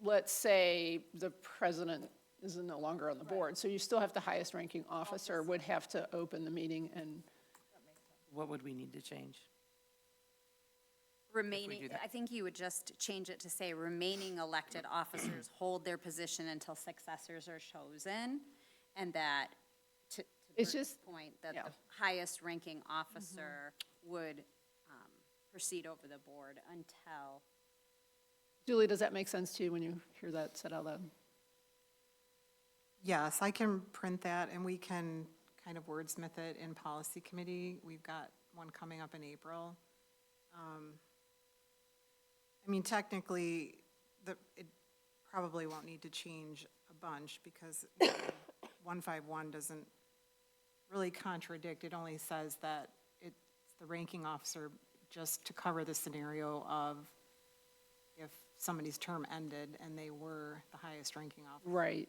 let's say the president is no longer on the board, so you still have the highest ranking officer would have to open the meeting and. What would we need to change? Remaining, do that. I think you would just change it to say remaining elected officers hold their position until successors are chosen, and that, to It's Bert's just- point, that yeah. the highest ranking officer would proceed over the board until. Julie, does that make sense to you when you hear that said out loud? Yes, I can print that, and we can kind of wordsmith it in policy committee. We've got one coming up in April. I mean, technically, it probably won't need to change a bunch, because 151 doesn't really contradict. It only says that it's the ranking officer, just to cover the scenario of if somebody's term ended and they were the highest ranking officer. Right.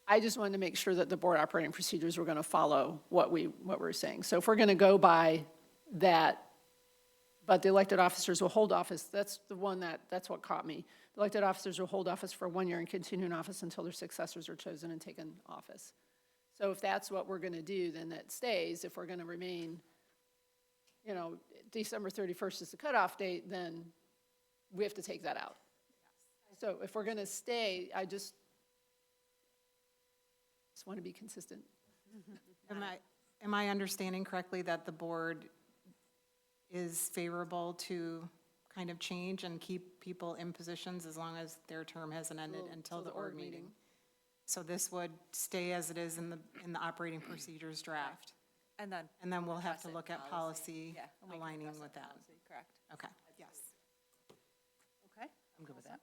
I just wanted to make sure that the board operating procedures were going to follow what we're saying. So if we're going to go by that, but the elected officers will hold office, that's the one that's what caught me. The elected officers will hold office for 1 year and continue in office until their successors are chosen and taken office. So if that's what we're going to do, then that stays. If we're going to remain, you know, December 31st is the cutoff date, then we have to take that out. So if we're going to stay, I just want to be consistent. Am I understanding correctly that the board is favorable to kind of change and keep people in positions as long as their term hasn't ended until the org meeting? So this would stay as it is in the operating procedures draft? And then. And then we'll have address to it look in at policy Yeah, and we can aligning address it with in that. policy, Correct. Okay, yes. Okay. I'm good with that.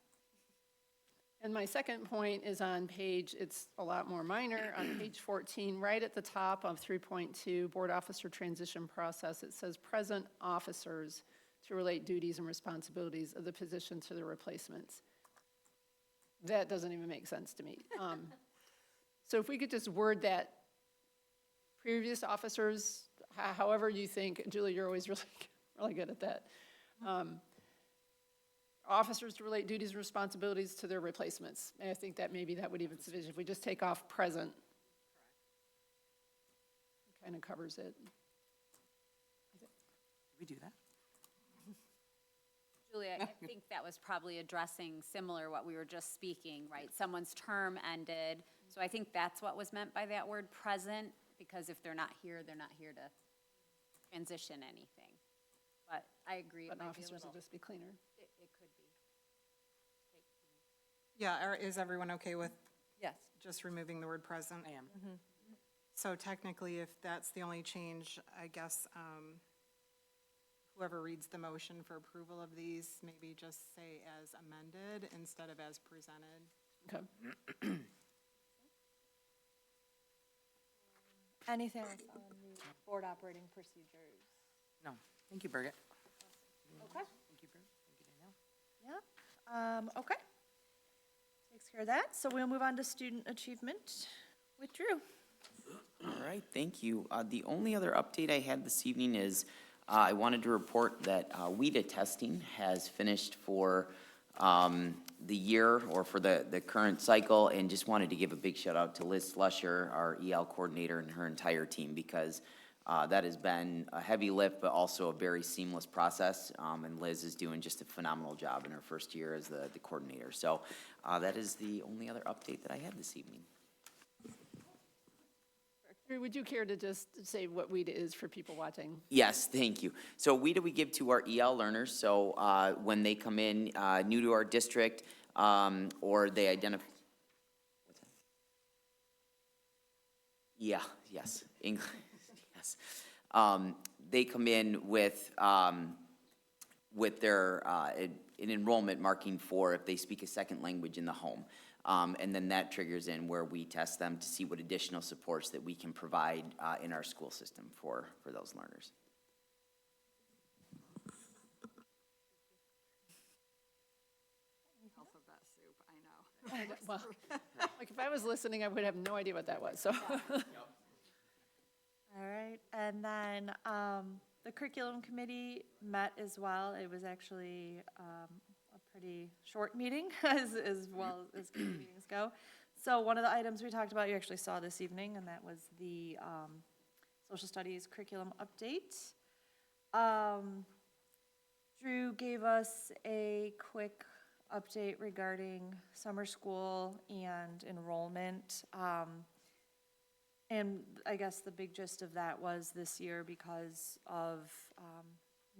And my second point is on page, it's a lot more minor, on page 14, right at the top of 3.2, board officer transition process, it says present officers to relate duties and responsibilities of the position to their replacements. That doesn't even make sense to me. So if we could just word that, previous officers, however you think, Julie, you're always really good at that. Officers to relate duties and responsibilities to their replacements. And I think that maybe that would even suffice if we just take off present. Kind of covers it. Did we do that? Julie, I think that was probably addressing similar what we were just speaking, right? Someone's term ended, so I think that's what was meant by that word present, because if they're not here to transition anything. But I agree. But officers will just be cleaner. It could be. Yeah, is everyone okay with Yes. just removing the word present? I am. So technically, if that's the only change, I guess whoever reads the motion for approval of these, maybe just say as amended instead of as presented. Okay. Anything else on the board operating procedures? No, thank you, Birgit. Okay. Thank you, Birgit. Thank you, Danielle. Yeah, okay. Takes care of that. So we'll move on to student achievement with Drew. All right, thank you. The only other update I had this evening is I wanted to report that WIDA testing has finished for the year or for the current cycle, and just wanted to give a big shout out to Liz Slusher, our EL coordinator, and her entire team, because That has been a heavy lift, but also a very seamless process, and Liz is doing just a phenomenal job in her first year as the coordinator. So that is the only other update that I had this evening. Would you care to just say what WEDA is for people watching? Yes, thank you. So WEDA we give to our EL learners, so when they come in new to our district, or they identify. Yeah, yes, English, yes. They come in with their, an enrollment marking for if they speak a second language in the home. And then that triggers in where we test them to see what additional supports that we can provide in our school system for those learners. Alphabet soup, I know. Well, like if I was listening, I would have no idea what that was, so. All right, and then the curriculum committee met as well. It was actually a pretty short meeting as well as committee meetings go. So one of the items we talked about, you actually saw this evening, and that was the social studies curriculum update. Drew gave us a quick update regarding summer school and enrollment. And I guess the big gist of that was this year, because of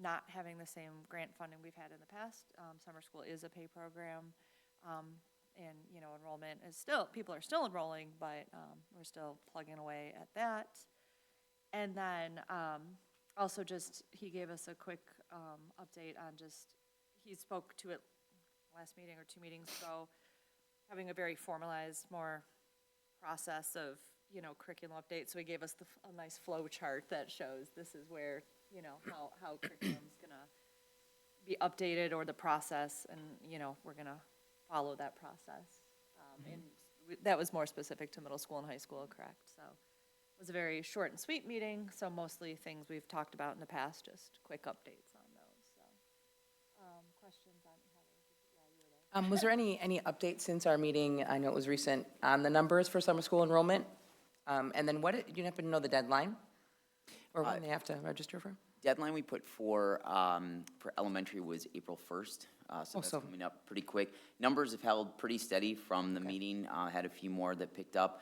not having the same grant funding we've had in the past, summer school is a pay program. And, you know, enrollment is still, people are still enrolling, but we're still plugging away at that. And then also just, he gave us a quick update on just, he spoke to it last meeting or 2 meetings ago, having a very formalized, more process of, you know, curriculum update. So he gave us a nice flow chart that shows this is where, you know, how curriculum's gonna be updated, or the process, and, you know, we're gonna follow that process. And that was more specific to middle school and high school, correct? So it was a very short and sweet meeting, so mostly things we've talked about in the past, just quick updates on those, so. Questions on Heather? Was there any update since our meeting, I know it was recent, on the numbers for summer school enrollment? And then what, you happen to know the deadline? Or when they have to register for? Deadline we put for elementary was April 1st, so that's coming up pretty quick. Numbers have held pretty steady from the meeting, had a few more that picked up.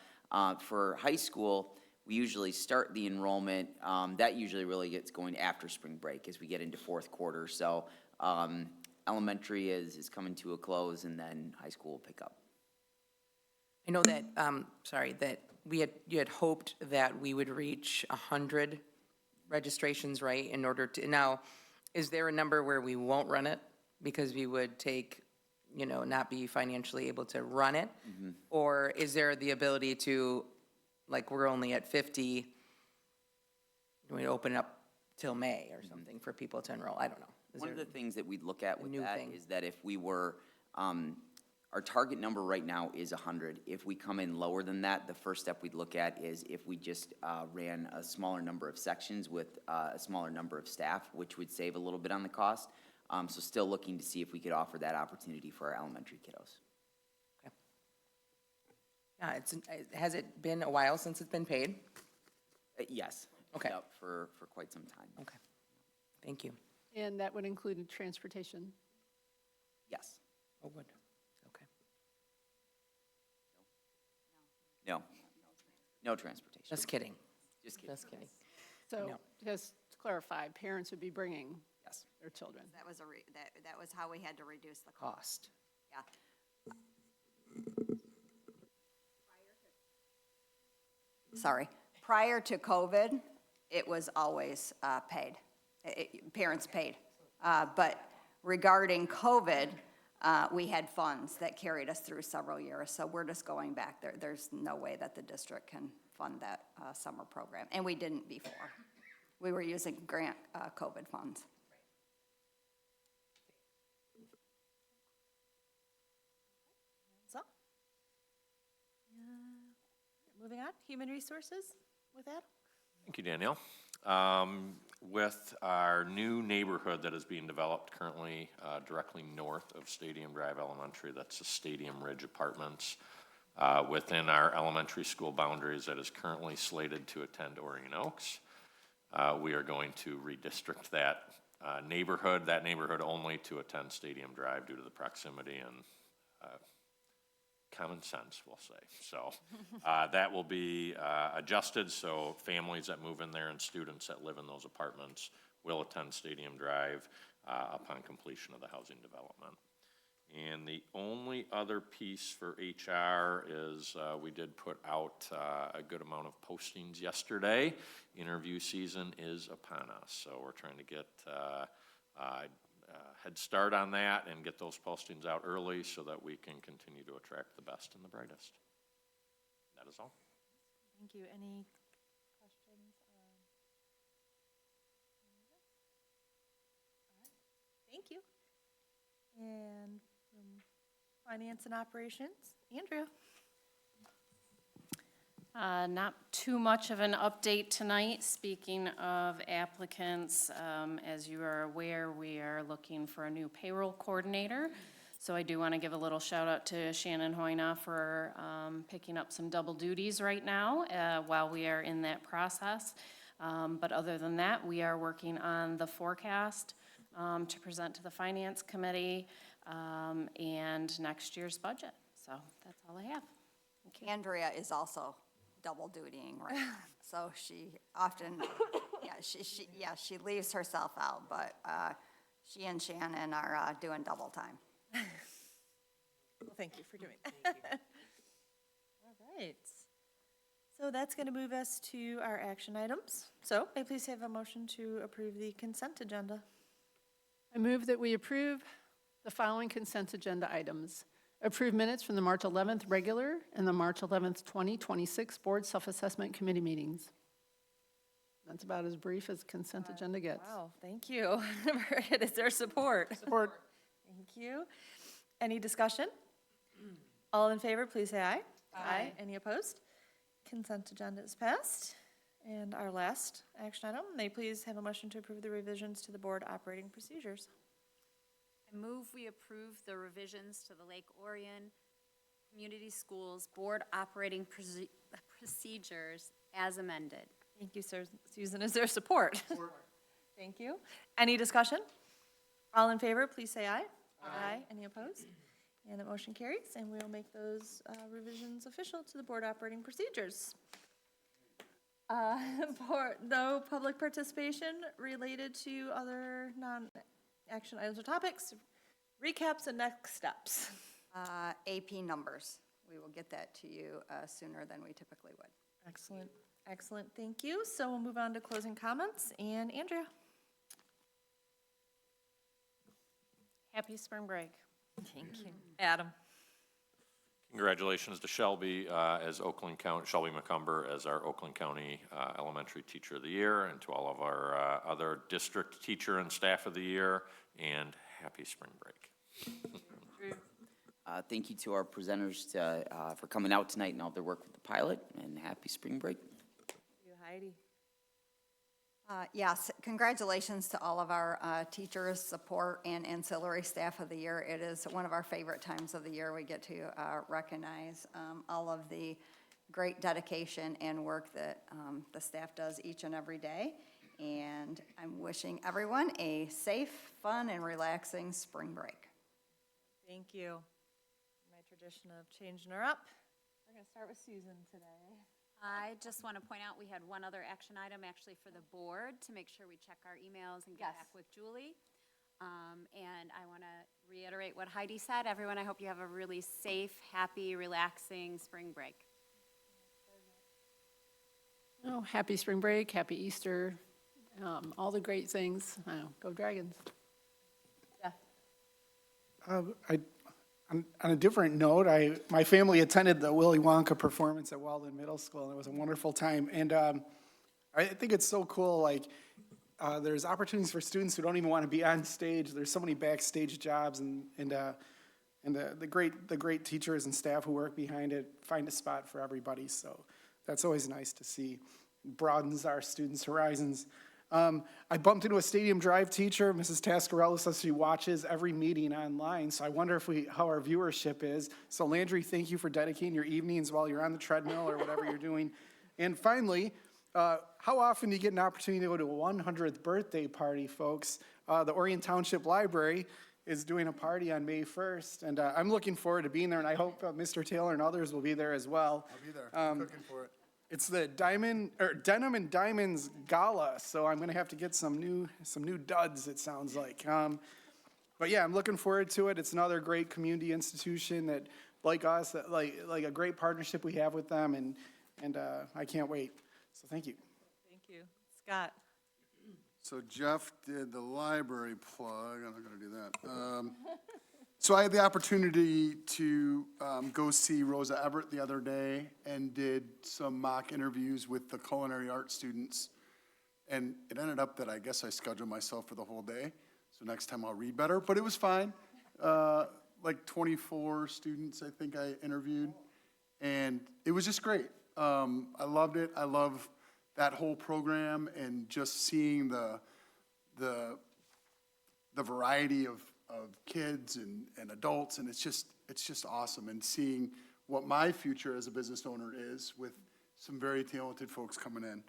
For high school, we usually start the enrollment, that usually really gets going after spring break as we get into fourth quarter. So elementary is coming to a close, and then high school will pick up. I know that, that you had hoped that we would reach 100 registrations, right, in order to, now, is there a number where we won't run it because we would take, you know, not be financially able to run it? Or is there the ability to, like, we're only at 50, we open it up till May or something for people to enroll? I don't know. One of the things that we'd look at with that is that if we were, our target number right now is 100. If we come in lower than that, the first step we'd look at is if we just ran a smaller number of sections with a smaller number of staff, which would save a little bit on the cost. So still looking to see if we could offer that opportunity for our elementary kiddos. Okay. Yeah, has it been a while since it's been paid? Yes. Okay. Yep, for quite some time. Okay. Thank you. And that would include transportation? Yes. Oh, good. Okay. No. No transportation. Just kidding. Just kidding. Just kidding. So, No. just to clarify, parents would be bringing their children? That was that was how we had to reduce the Cost. Yeah. Sorry. Prior to COVID, it was always paid. Parents paid. But regarding COVID, we had funds that carried us through several years. So we're just going back there. There's no way that the district can fund that summer program. And we didn't before. We were using grant COVID funds. So, moving on, human resources with Adam. Thank you, Danielle. With our new neighborhood that is being developed currently directly north of Stadium Drive Elementary, that's the Stadium Ridge Apartments, within our elementary school boundaries that is currently slated to attend Orion Oaks. we are going to redistrict that neighborhood only to attend Stadium Drive due to the proximity and common sense, we'll say. So that will be adjusted, so families that move in there and students that live in those apartments will attend Stadium Drive upon completion of the housing development. And the only other piece for HR is we did put out a good amount of postings yesterday. Interview season is upon us, so we're trying to get head start on that and get those postings out early so that we can continue to attract the best and the brightest. That is all. Thank you. Any questions? Thank you. And finance and operations, Andrea. Not too much of an update tonight. Speaking of applicants, as you are aware, we are looking for a new payroll coordinator. So I do want to give a little shout out to Shannon Hoyna for picking up some double duties right now while we are in that process. But other than that, we are working on the forecast to present to the Finance Committee and next year's budget. So that's all I have. Thank you. Andrea is also double dutying, right? So she often, she leaves herself out, but she and Shannon are doing double time. Well, thank you for doing that. All right. So that's going to move us to our action items. So may I please have a motion to approve the consent agenda? I move that we approve the following consent agenda items. Approve minutes from the March 11th regular and the March 11th, 2026 Board Self-Assessment Committee meetings. That's about as brief as consent agenda gets. Wow, thank you. Is there support? Support. Thank you. Any discussion? All in favor, please say aye. Aye. Any opposed? Consent agenda is passed. And our last action item, may I please have a motion to approve the revisions to the board operating procedures? I move we approve the revisions to the Lake Orion Community Schools Board Operating Procedures as amended. Thank you, sir. Susan, is there support? Support. Thank you. Any discussion? All in favor, please say aye. Aye. Any opposed? And the motion carries, and we'll make those revisions official to the board operating procedures. For no public participation related to other non-action items or topics, recaps and next steps. AP numbers. We will get that to you sooner than we typically would. Excellent. Excellent. Thank you. So we'll move on to closing comments. And Andrea. Happy spring break. Thank you. Adam. Congratulations to Shelby Shelby McCumber as our Oakland County Elementary Teacher of the Year, and to all of our other district teacher and staff of the year, and happy spring break. Thank you to our presenters for coming out tonight and all their work with the pilot, and happy spring break. You, Heidi. Yes, congratulations to all of our teachers, support, and ancillary staff of the year. It is one of our favorite times of the year. We get to recognize all of the great dedication and work that the staff does each and every day. And I'm wishing everyone a safe, fun, and relaxing spring break. Thank you. My tradition of changing her up. We're going to start with Susan today. I just want to point out, we had one other action item actually for the board to make sure we check our emails and get back with Julie. And I want to reiterate what Heidi said. Everyone, I hope you have a really safe, happy, relaxing spring break. Oh, happy spring break, happy Easter, all the great things. Go Dragons. On a different note, my family attended the Willy Wonka performance at Walden Middle School, and it was a wonderful time. And I think it's so cool, like, there's opportunities for students who don't even want to be on stage. There's so many backstage jobs, and the great teachers and staff who work behind it find a spot for everybody. So that's always nice to see. It broadens our students' horizons. I bumped into a Stadium Drive teacher. Mrs. Tascarella says she watches every meeting online, so I wonder how our viewership is. So Landry, thank you for dedicating your evenings while you're on the treadmill or whatever you're doing. And finally, how often do you get an opportunity to go to a 100th birthday party, folks? The Orion Township Library is doing a party on May 1st, and I'm looking forward to being there, and I hope Mr. Taylor and others will be there as well. I'll be there. I'm cooking for it. It's the Denim and Diamonds Gala, so I'm gonna have to get some new duds, it sounds like. But yeah, I'm looking forward to it. It's another great community institution that, like us, that like a great partnership we have with them, and I can't wait. So thank you. Thank you. Scott? So Jeff did the library plug. I'm not going to do that. So I had the opportunity to go see Rosa Everett the other day and did some mock interviews with the culinary arts students. And it ended up that I guess I scheduled myself for the whole day. So next time I'll read better, but it was fine. Like 24 students, I think I interviewed. And it was just great. I loved it. I love that whole program and just seeing the variety of kids and adults, and it's just awesome, and seeing what my future as a business owner is with some very talented folks coming in.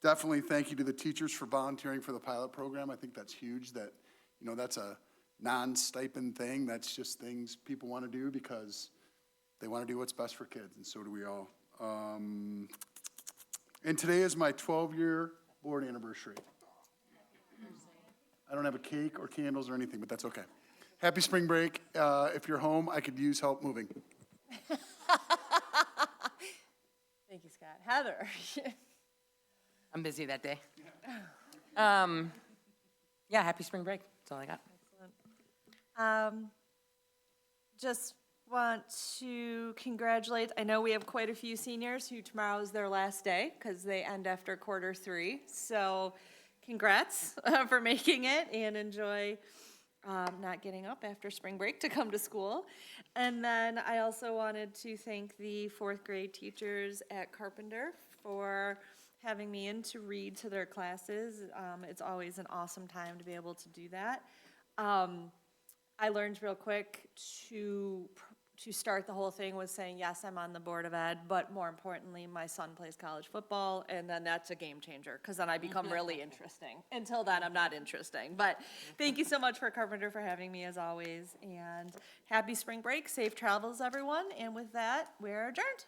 Definitely thank you to the teachers for volunteering for the pilot program. I think that's huge, that, you know, that's a non-stipend thing. That's just things people want to do because they want to do what's best for kids, and so do we all. And today is my 12-year board anniversary. I don't have a cake or candles or anything, but that's okay. Happy spring break. If you're home, I could use help moving. Thank you, Scott. Heather? I'm busy that day. Yeah, happy spring break. That's all I got. Excellent. Just want to congratulate, I know we have quite a few seniors who tomorrow is their last day because they end after Q3. So congrats for making it, and enjoy not getting up after spring break to come to school. And then I also wanted to thank the 4th grade teachers at Carpenter for having me in to read to their classes. It's always an awesome time to be able to do that. I learned real quick to start the whole thing with saying, yes, I'm on the Board of Ed, but more importantly, my son plays college football, and then that's a game changer, because then I become really interesting. Until then, I'm not interesting. But thank you so much for Carpenter for having me, as always, and happy spring break, safe travels, everyone, and with that, we're adjourned.